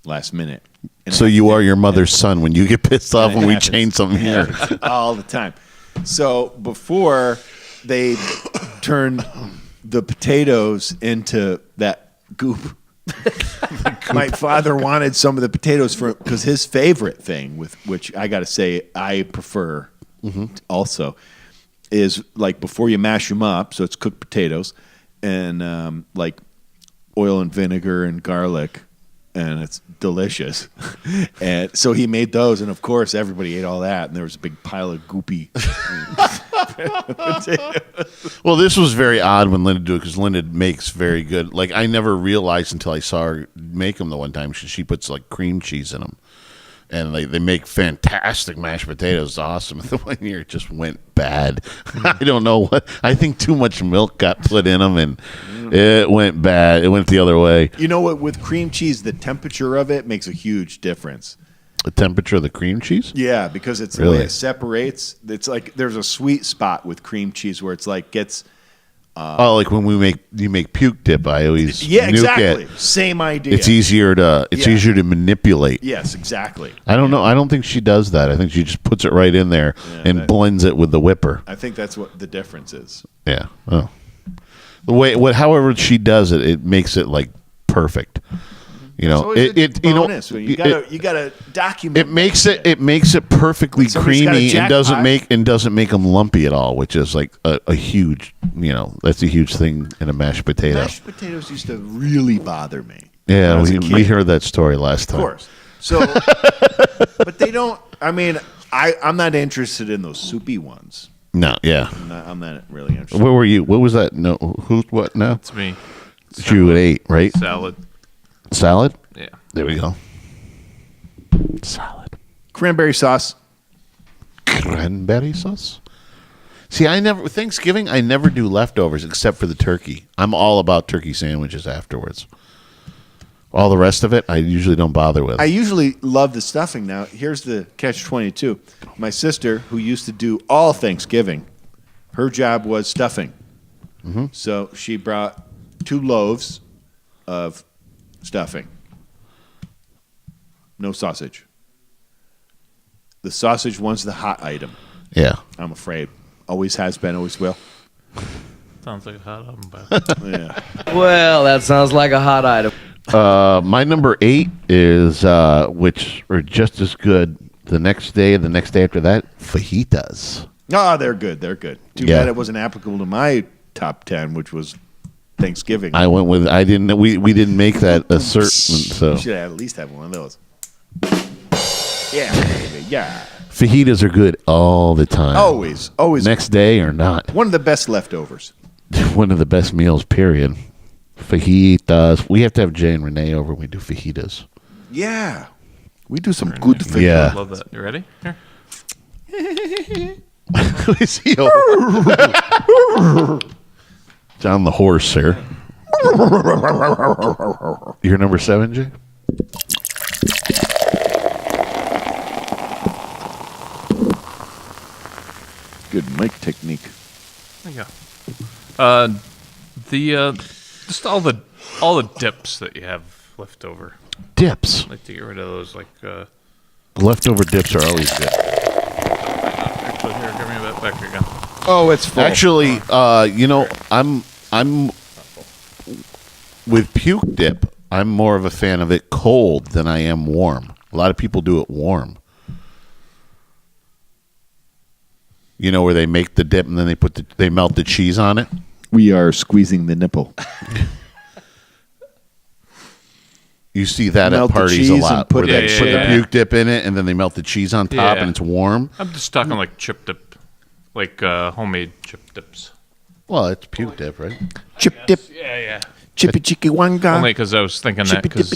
last minute. And So you are your mother's son when you get pissed off when we change something here. all the time. So before they turned the potatoes into that goop, my father wanted some of the potatoes because his favorite thing, with which I got to say I prefer also, is like before you mash them up, so it's cooked potatoes and like oil and vinegar and garlic, and it's delicious. And so he made those, and of course everybody ate all that, and there was a big pile of goopy potatoes. Well, this was very odd when Linda did it because Linda makes very good. Like I never realized until I saw her make them the one time. She puts like cream cheese in them, and they make fantastic mashed potatoes. It's awesome. The one year it just went bad. I don't know what. I think too much milk got put in them, and it went bad. It went the other way. You know what? With cream cheese, the temperature of it makes a huge difference. The temperature of the cream cheese? Yeah, because it's the way it separates. It's like there's a sweet spot with cream cheese where it's like gets. Like when you make puke dip, I always nuke exactly it. Same idea. It's easier to manipulate. Yes, exactly. I don't know. I don't think she does that. I think she just puts it right in there and blends it with the whipper. I think that's what the difference is. Yeah. Oh. The way however she does it, it makes it like perfect. You know, bonus. You gotta document. It makes it perfectly creamy and doesn't jackpot. make them lumpy at all, which is like a huge, that's a huge thing in a mashed potato. Mashed potatoes used to really bother me. Yeah, we heard that story last time. Of course. So, but they don't. I mean, I'm not interested in those soupy ones. No, yeah. I'm not really interested. Where were you? What was that? No, who's what now? It's me. It's you at 8, right? Salad. Yeah. There we go. Salad. Cranberry sauce. Cranberry sauce? See, Thanksgiving, I never do leftovers except for the turkey. I'm all about turkey sandwiches afterwards. All the rest of it, I usually don't bother with. I usually love the stuffing. Now, here's the catch-22. My sister, who used to do all Thanksgiving, her job was stuffing. Mm-hmm. So she brought 2 loaves of stuffing. No sausage. The sausage one's the hot item. Yeah. I'm afraid. Always has been, always will. Sounds like a hot oven, but yeah. Well, that sounds like a hot item. My number 8 is, which are just as good the next day and the next day after that, fajitas. Oh, they're good. They're good. Too bad it wasn't applicable to my top 10, which was Thanksgiving. I went with. I didn't. We didn't make that a certain. So you should at least have one of those. Yeah, baby. Yeah. Fajitas are good all the time. Always. Next day or not. One of the best leftovers. One of the best meals. Period. Fajitas. We have to have Jay and Renee over when we do fajitas. Yeah. We do some good fajitas. Yeah. Love that. You ready? Here. Is he over? John the horse here. You're number 7, Jay? Good mic technique. There you go. Just all the dips that you have left over. Dips. I like to get rid of those, like Leftover dips are always good. Actually, here, give me that back again. Oh, it's full. Actually, I'm with puke dip. I'm more of a fan of it cold than I am warm. A lot of people do it warm. You know, where they make the dip and then they melt the cheese on it. We are squeezing the nipple. You see that Melt at the parties a cheese lot. and put Where they that put shit the in. puke dip in it, and then they melt the cheese on top, Yeah. and it's warm. I'm just talking like chip dip, like homemade chip dips. Well, it's puke dip, right? Chip dip. Yeah. Chippy chicky wanga. Only because I was thinking that because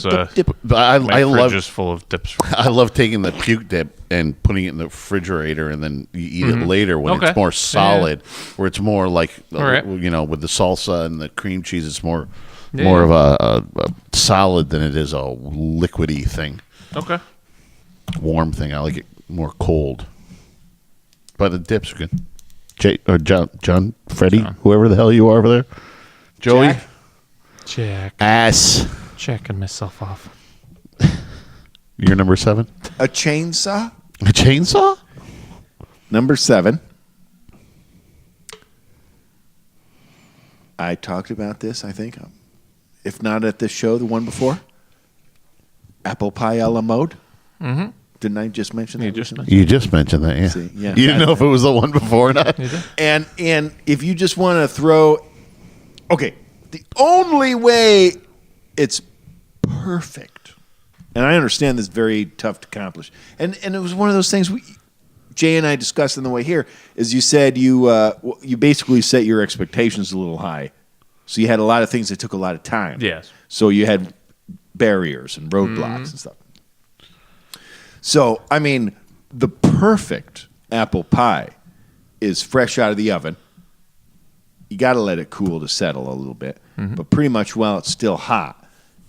But I my love fridge is full of dips. I love taking the puke dip and putting it in the refrigerator, and then you eat it later when Okay. it's more solid, where it's more like right. with the salsa and the cream cheese, it's more Yeah. more of a solid than it is a liquidy thing, Okay. warm thing. I like it more cold, but the dips are good. John, Freddie, whoever the hell you are over there, Joey, Jack. ass. Checking myself off. You're number 7. A chainsaw. A chainsaw. Number 7. I talked about this, I think. If not at this show, the one before. Apple pie a la mode. Mm-hmm. Didn't I just mention that? You just mentioned that, yeah. See, yeah. You didn't know if it was the one before or not. And if you just want to throw, okay, the only way it's perfect, and I understand this is very tough to accomplish, and it was one of those things Jay and I discussed on the way here, is you said you basically set your expectations a little high, so you had a lot of things that took a lot of time. Yes. So you had barriers and roadblocks and stuff. So, I mean, the perfect apple pie is fresh out of the oven. You got to let it cool to settle a little bit. But pretty much while it's still hot,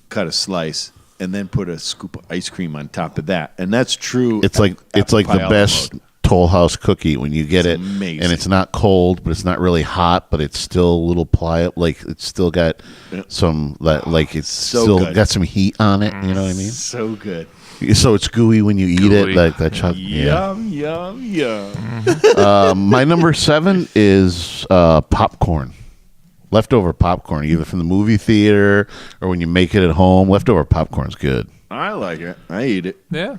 cut a slice and then put a scoop of ice cream on top of that. And that's true. It's like the best Toll House cookie when you get it, amazing. and it's not cold, but it's not really hot, but it's still a little pliable. Like it's still got some like it's So still good. got some heat on it. You know what I mean? So good. So it's gooey when you eat it, like that. Yum, yum. My number 7 is popcorn. Leftover popcorn, either from the movie theater or when you make it at home. Leftover popcorn's good. I like it. I eat it. Yeah.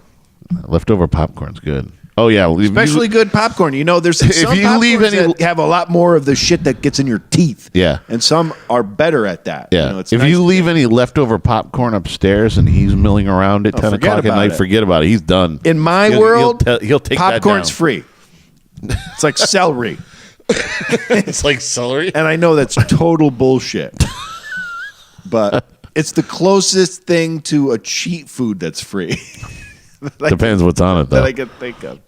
Leftover popcorn's good. Oh yeah, Especially good popcorn. You know, there's If some you leave popcorns any- that have a lot more of the shit that gets in your teeth. Yeah. And some are better at that. Yeah. You know, it's if nice you to leave any leftover popcorn upstairs and he's milling around at 10 forget o'clock at about night, it. forget about it. He's done. In my He'll- world, he'll take that popcorn's down. free. It's like celery. It's like celery. And I know that's total bullshit. But it's the closest thing to a cheat food that's free. Depends what's on it, though. That I can think of.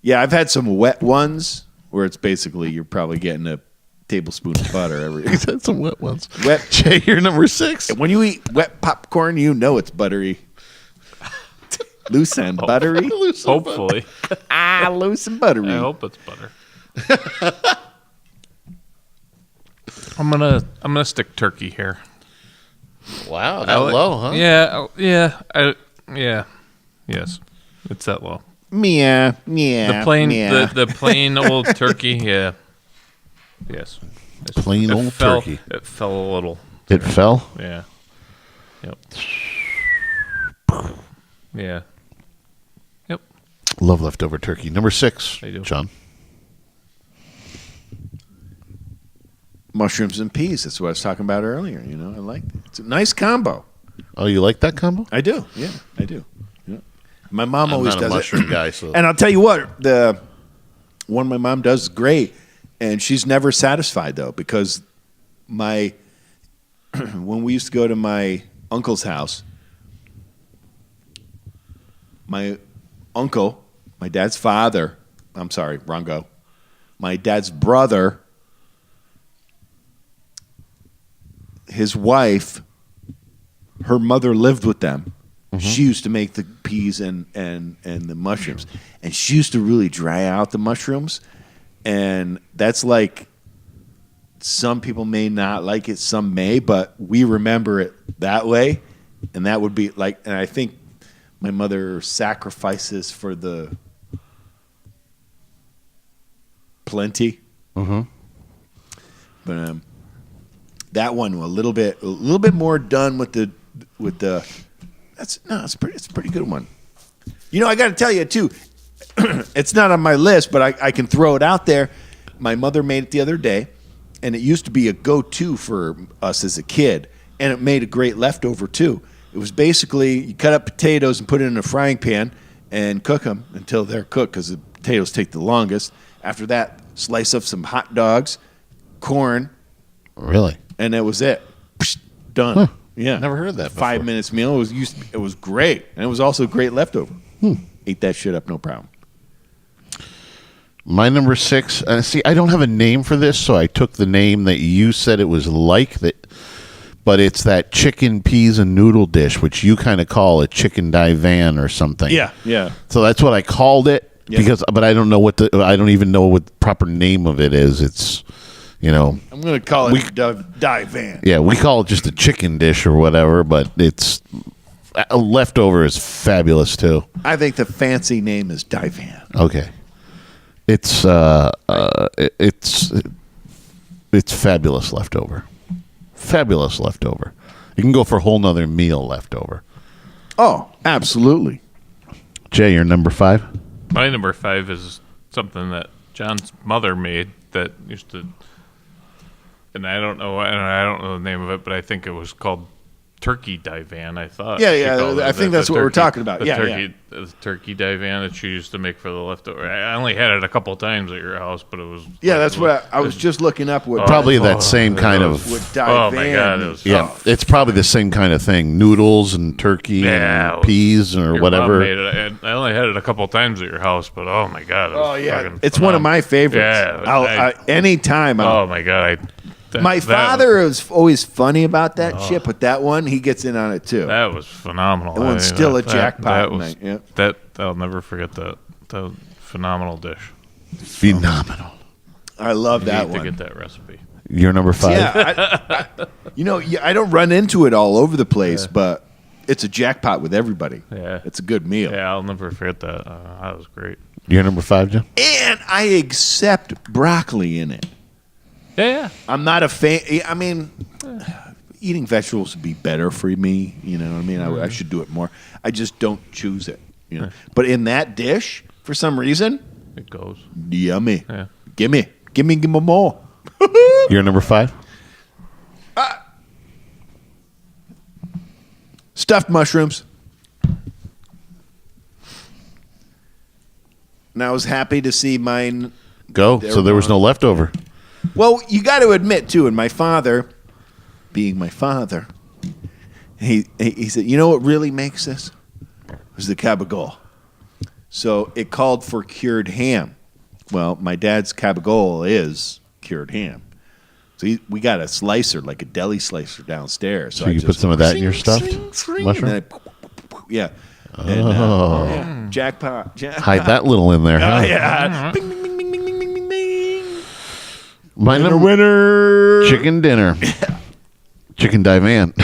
Yeah, I've had some wet ones where it's basically you're probably getting a tablespoon of butter every. He's had some wet ones. Wet. Jay, you're number 6. When you eat wet popcorn, you know it's buttery. Loose and buttery. Hopefully. Loose and buttery. I hope it's butter. I'm gonna stick turkey here. Wow, that low, huh? Yeah. Yes, it's that low. Yeah. The plain old turkey. Yeah. Yes. Plain old turkey. It fell a little. It fell? Yeah. Yep. Yeah. Yep. Love leftover turkey. Number 6, I do. John. Mushrooms and peas. That's what I was talking about earlier. You know, I like it. It's a nice combo. Oh, you like that combo? I do. Yeah, I do. Yeah. My mom I'm always not a does mushroom it. guy, so And I'll tell you what, the one my mom does is great, and she's never satisfied though because when we used to go to my uncle's house, my uncle, my dad's father, I'm sorry, Rongo, my dad's brother, his wife, her mother lived with them. She used to make the peas and the mushrooms, and she used to really dry out the mushrooms, and that's like some people may not like it, some may, but we remember it that way, and that would be like, and I think my mother sacrifices for the plenty. Mm-hmm. But that one a little bit more done with the. It's a pretty good one. You know, I got to tell you too. It's not on my list, but I can throw it out there. My mother made it the other day, and it used to be a go-to for us as a kid, and it made a great leftover too. It was basically you cut up potatoes and put it in a frying pan and cook them until they're cooked because the potatoes take the longest. After that, slice up some hot dogs, corn. Really? And that was it. Psh, done. Huh. Yeah. Never heard of that before. 5 minutes meal. It was great. And it was also great leftover. Ate that shit up, no problem. My number 6, see, I don't have a name for this, so I took the name that you said it was like that, but it's that chicken, peas, and noodle dish, which you kind of call a chicken divan or something. Yeah. So that's what I called it, but I don't know I don't even know what the proper name of it is. It's, I'm going to call it divan. Yeah, we call it just a chicken dish or whatever, but it's a leftover is fabulous too. I think the fancy name is divan. Okay. It's fabulous leftover. Fabulous leftover. You can go for a whole nother meal leftover. Oh, absolutely. Jay, your number 5? My number 5 is something that John's mother made that used to, and I don't know the name of it, but I think it was called turkey divan. I thought. Yeah. I think that's what we're talking about. The turkey divan that she used to make for the leftover. I only had it a couple times at your house, but it was. Yeah, that's what I was just looking up. What probably that same kind of. What divan? Oh my god! It's probably the same kind of thing. Noodles and turkey and peas or whatever. Made it. I only had it a couple times at your house, but oh my god! It's one of my favorites. Yeah, anytime. Oh my god! My father was always funny about that shit, but that one, he gets in on it too. That was phenomenal. That one's still a jackpot. I'll never forget that phenomenal dish. Phenomenal. I love that one. To get that recipe. Your number 5. Yeah, I don't run into it all over the place, but it's a jackpot with everybody. Yeah, it's a good meal. Yeah, I'll never forget that. That was great. Your number 5, Jim? And I accept broccoli in it. Yeah. I'm not a fan. I mean, eating vegetables would be better for me. You know what I mean? I should do it more. I just don't choose it. But in that dish, for some reason, it goes. Yummy. Yeah. Give me more. Your number 5? Stuffed mushrooms. And I was happy to see mine go. So there was no leftover. Well, you got to admit too, and my father, being my father, he said, you know what really makes this? It was the cabagol. So it called for cured ham. Well, my dad's cabagol is cured ham. So we got a slicer, like a deli slicer downstairs. So you put some of that in your stuff? Mushroom? Yeah. And, jackpot. Hide that little in there, huh? Yeah. Bing, bing, bing, bing, bing, bing, bing, bing. My winner. Chicken dinner. Chicken divan.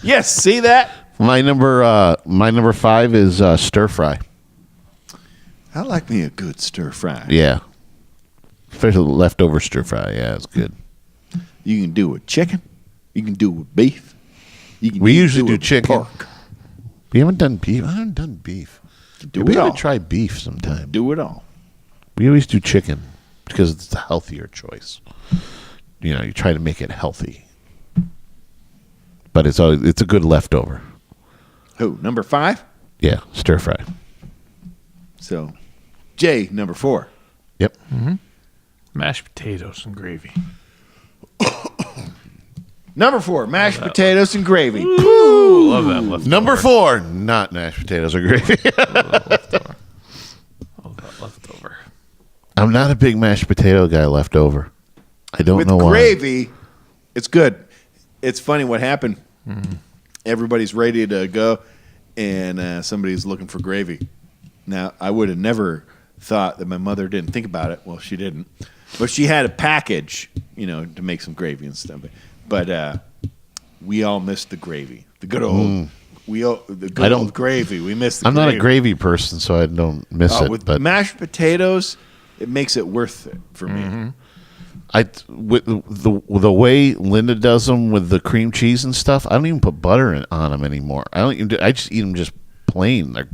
Yes, see that? My number 5 is stir fry. I like me a good stir fry. Yeah. Especially leftover stir fry. Yeah, it's good. You can do it with chicken. You can do it with beef. We usually do chicken. Pork. We haven't done beef. I haven't done beef. We gotta try beef sometime. Do it all. We always do chicken because it's the healthier choice. You try to make it healthy. But it's a good leftover. Who, number 5? Yeah, stir fry. So, Jay, number 4. Yep. Mm-hmm. Mashed potatoes and gravy. Number 4, mashed potatoes and gravy. Ooh, love that leftover. Number 4, not mashed potatoes or gravy. Leftover. I'm not a big mashed potato guy leftover. I don't know why. With gravy, it's good. It's funny what happened. Mm-hmm. Everybody's ready to go, and somebody's looking for gravy. Now, I would have never thought that my mother didn't think about it. Well, she didn't. But she had a package, to make some gravy and stuff. But we all missed the gravy. The good old the good old gravy. We miss the I'm gravy. not a gravy person, so I don't miss it. With but mashed potatoes, it makes it worth it for me. with the way Linda does them with the cream cheese and stuff, I don't even put butter on them anymore. I just eat them just plain. They're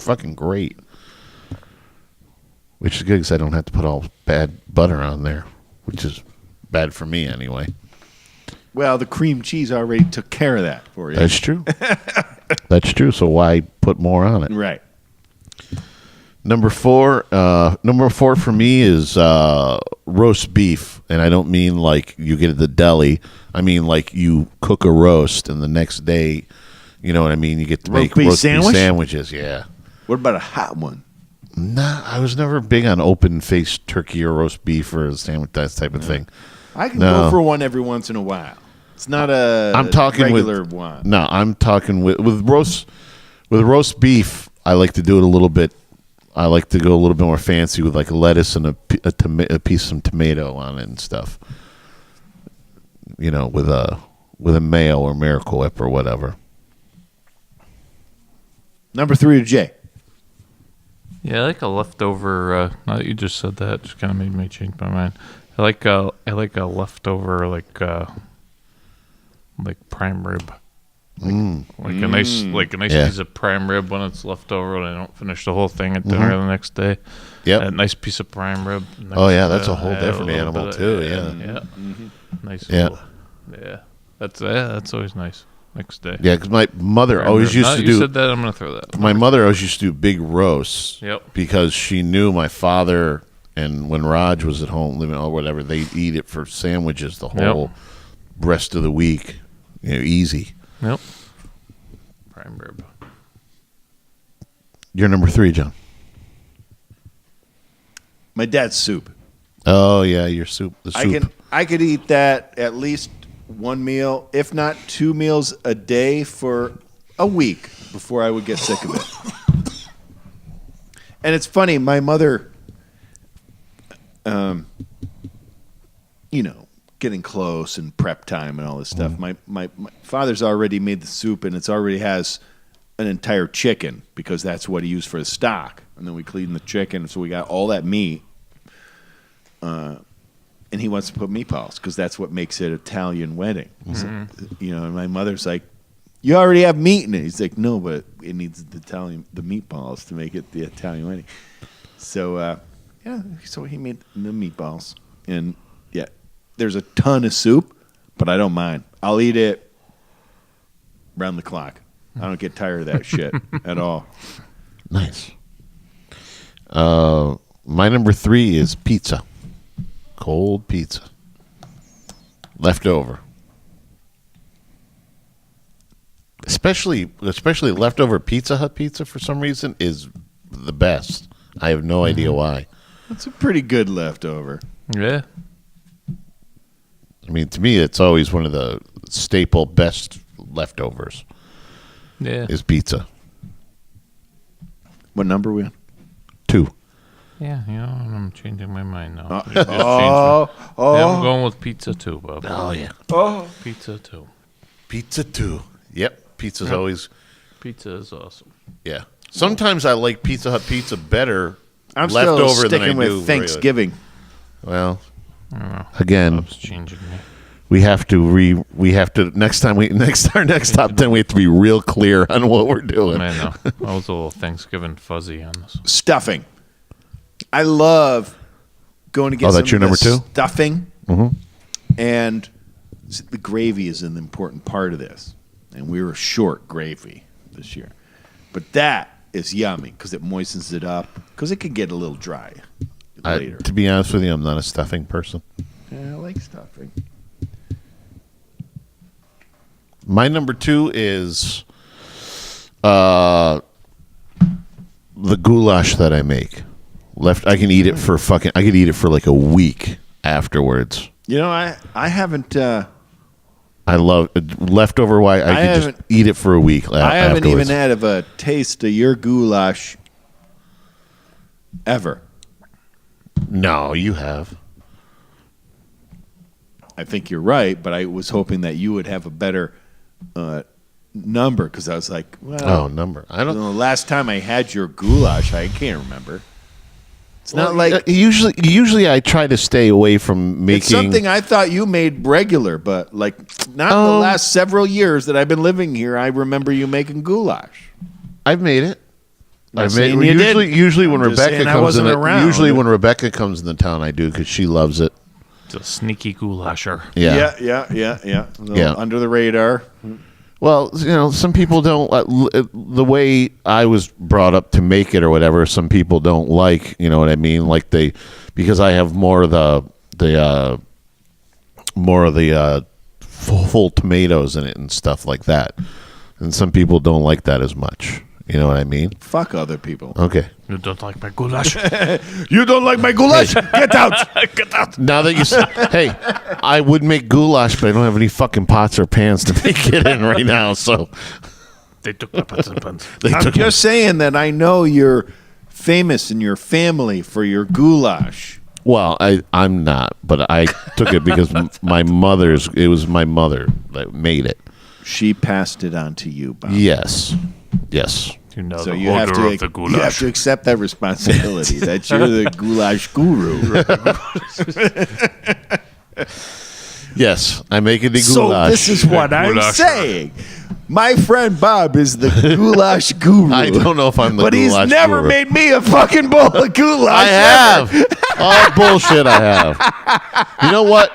fucking great. Which is good because I don't have to put all bad butter on there, which is bad for me anyway. Well, the cream cheese already took care of that for you. That's true. That's true. So why put more on it? Right. Number four for me is roast beef, and I don't mean like you get at the deli. I mean like you cook a roast, and the next day, you know what I mean. You get to make roast beef sandwiches. Yeah. What about a hot one? Nah, I was never big on open-faced turkey or roast beef or a sandwich, that type of thing. I can go for one every once in a while. It's not I'm talking regular one. No, I'm talking with roast beef. I like to do it a little bit. I like to go a little bit more fancy with like lettuce and a piece of tomato on it and stuff. You know, with a mayo or Miracle Whip or whatever. Number 3 to Jay. Yeah, I like a leftover. Now that you just said that, just kind of made me change my mind. I like a leftover like prime rib. Like a nice piece of prime rib when it's left over and I don't finish the whole thing at dinner the next day. Yeah, a nice piece of prime rib. Nice, that's a whole different animal too. Nice. Yeah, that's always nice. Next day. Yeah, because my mother always used to do. You said that. I'm gonna throw that. My mother always used to do big roasts. Yep. Because she knew my father, and when Raj was at home living or whatever, they'd eat it for sandwiches the whole rest of the week. You know, easy. Yep. Prime rib. You're number 3, John. My dad's soup. Oh yeah, your soup. The soup. I could eat that at least one meal, if not 2 meals a day for a week before I would get sick of it. And it's funny, my mother, getting close and prep time and all this stuff. My father's already made the soup, and it's already has an entire chicken because that's what he used for his stock. And then we clean the chicken, so we got all that meat. And he wants to put meatballs because that's what makes it Italian wedding. So, and my mother's like, "You already have meat in it." He's like, "No, but it needs the meatballs to make it the Italian wedding." So so he made the meatballs, and there's a ton of soup, but I don't mind. I'll eat it round the clock. I don't get tired of that shit at all. Nice. My number 3 is pizza. Cold pizza. Leftover. Especially leftover Pizza Hut pizza for some reason is the best. I have no idea why. That's a pretty good leftover. Yeah. I mean, to me, it's always one of the staple best leftovers. Yeah. Is pizza. What number are we on? 2. Yeah, I'm changing my mind now. I'm going with pizza too, Bob. Oh, yeah. Pizza too. Pizza too. Yep. Pizza's always... Pizza is awesome. Yeah. Sometimes I like Pizza Hut pizza better I'm leftover still than I sticking with do Thanksgiving. Well, I don't know. again, Bob's changing me. we have to next top 10 we have to be real clear on what we're doing. I know. I was a little Thanksgiving fuzzy on this. Stuffing. I love going to get that's your number 2? Stuffing. Mm-hmm. And the gravy is an important part of this. And we were short gravy this year. But that is yummy because it moistens it up. Because it can get a little dry later. To be honest with you, I'm not a stuffing person. Yeah, I like stuffing. My number 2 is the goulash that I make. I can eat it for like a week afterwards. I haven't. I love leftover. Why I can just eat it for a week. I haven't even had a taste of your goulash ever. No, you have. I think you're right, but I was hoping that you would have a better number because I was like, well, number. I don't know. The last time I had your goulash, I can't remember. It's not like usually I try to stay away from making it's something I thought you made regular, but like not the last several years that I've been living here. I remember you making goulash. I've made it. I've made it. Usually when Rebecca comes in, when Rebecca comes in the town, I do because she loves it. It's a sneaky goulasher. Yeah. Under the radar. Well, some people don't the way I was brought up to make it or whatever. Some people don't like, you know what I mean? Like because I have more of the full tomatoes in it and stuff like that, and some people don't like that as much. You know what I mean? Fuck other people. Okay. You don't like my goulash? You don't like my goulash? Get out! Get out! Now that you say, hey, I would make goulash, but I don't have any fucking pots or pans to make it in right now, so. They took my pots and pans. I'm just saying that I know you're famous in your family for your goulash. Well, I'm not, but I took it because it was my mother that made it. She passed it on to you, Bob. Yes. You know so the you have order of the goulash. You have to accept that responsibility that you're the goulash guru. Yes, I make it the goulash. So this is what I'm saying. My friend Bob is the goulash guru. I don't know if I'm the but goulash guru. But he's never made me a fucking bowl of goulash. I have. All bullshit I have. You know what?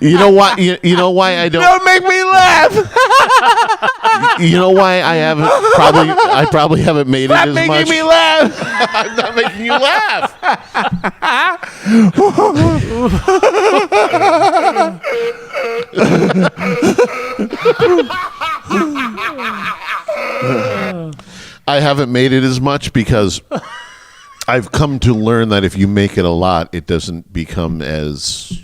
You know why? You know why I don't? Don't make me laugh. You know why I haven't? I probably haven't made it as much. Stop making me laugh. I'm not making you laugh. I haven't made it as much because I've come to learn that if you make it a lot, it doesn't become as...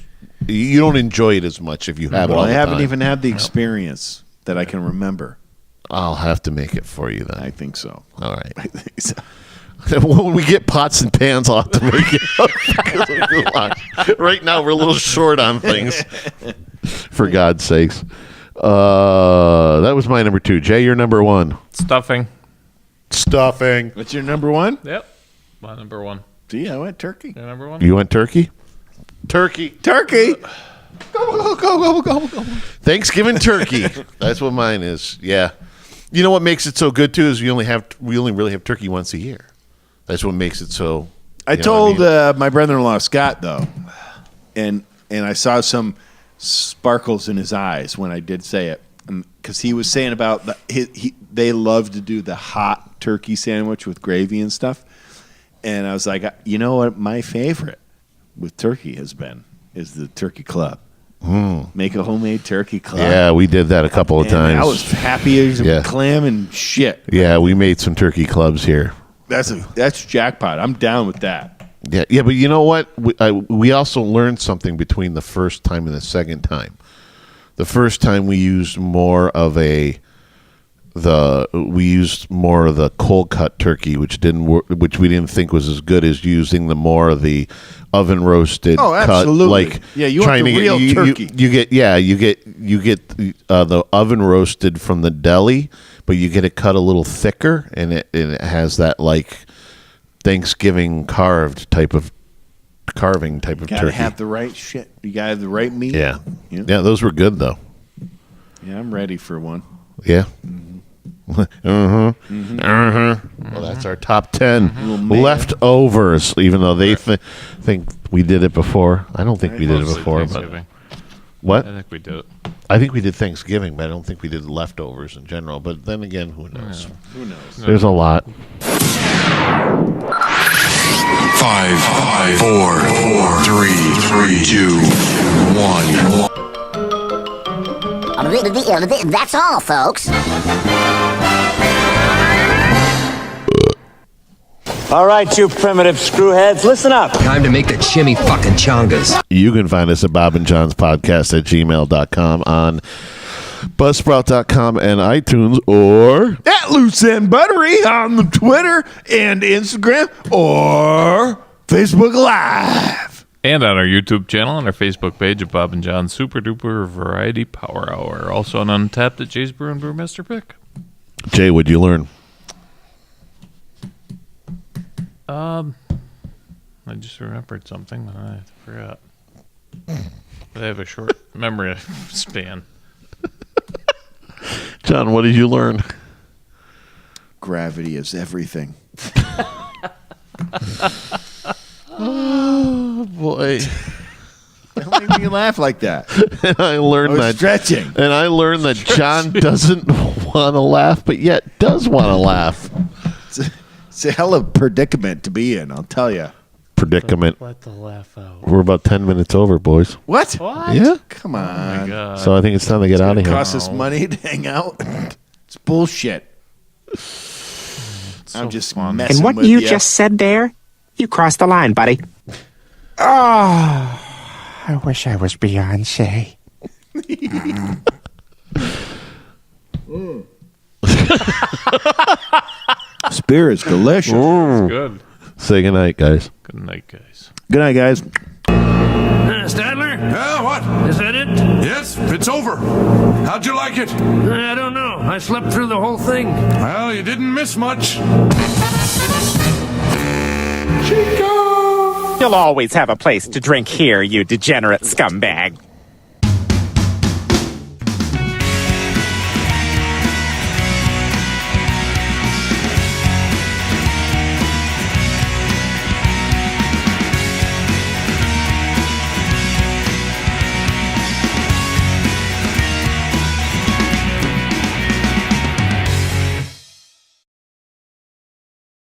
You don't enjoy it as much if you have it all the time. I haven't even had the experience that I can remember. I'll have to make it for you then. I think so. All right. I think so. When we get pots and pans, I'll have to make it. Right now, we're a little short on things. For God's sakes. That was my number 2. Jay, your number 1. Stuffing. What's your number 1? Yep. My number 1. See, I went turkey. Your number 1? You went turkey? Turkey. Go. Thanksgiving turkey. That's what mine is. Yeah. You know what makes it so good too is we only really have turkey once a year. That's what makes it so. I told my brother-in-law Scott though, and I saw some sparkles in his eyes when I did say it, because he was saying about they love to do the hot turkey sandwich with gravy and stuff, and I was like, you know what, my favorite with turkey is the turkey club. Make a homemade turkey club. Yeah, we did that a couple of times. I was happy as a clam and shit. Yeah, we made some turkey clubs here. That's jackpot. I'm down with that. Yeah, but you know what? We also learned something between the first time and the second time. The first time we used more of the cold cut turkey, which we didn't think was as good as using more of the oven roasted. Oh, absolutely. Cut, you want the real turkey. You get the oven roasted from the deli, but you get it cut a little thicker, and it has that like Thanksgiving carving type of turkey. You gotta have the right shit. You gotta have the right meat. Yeah, those were good though. Yeah, I'm ready for one. Yeah. Well, that's our top 10 leftovers. Even though they think we did it before, I don't think we did it before. But what? I think we did it. I think we did Thanksgiving, but I don't think we did leftovers in general. But then again, who knows? Yeah. Who knows? There's a lot. 5, 4, 3, 2, 1. That's all, folks. All right, you primitive screwheads, listen up. Time to make the chimmy fucking chongas. You can find us at bobandjohnspodcast@gmail.com, on buzzsprout.com and iTunes, or at Loose End Buttery on the Twitter and Instagram or Facebook Live. And on our YouTube channel and our Facebook page of Bob and John's Super Duper Variety Power Hour. Also on Untapped at Jay's Brew and Brewmaster Pick. Jay, what'd you learn? I just remembered something, but I forgot. I have a short memory span. John, what did you learn? Gravity is everything. Oh, boy. Don't make me laugh like that. And I learned that stretching. And I learned that John doesn't want to laugh, but yet does want to laugh. It's a hell of a predicament to be in, I'll tell you. Predicament. Let the laugh out. We're about 10 minutes over, boys. What? Yeah. Come on. Oh my God. So I think it's time to get out of here. Cost us money to hang out. It's bullshit. I'm just messing And what with you just said there, you crossed the line, buddy. Oh, I wish I was Beyonce. Spear is delicious. Good. Say goodnight, guys. Good night, guys. Good night, guys. Stadler? Yeah, what? Is that it? Yes, it's over. How'd you like it? I don't know. I slept through the whole thing. Well, you didn't miss much. You'll always have a place to drink here, you degenerate scumbag.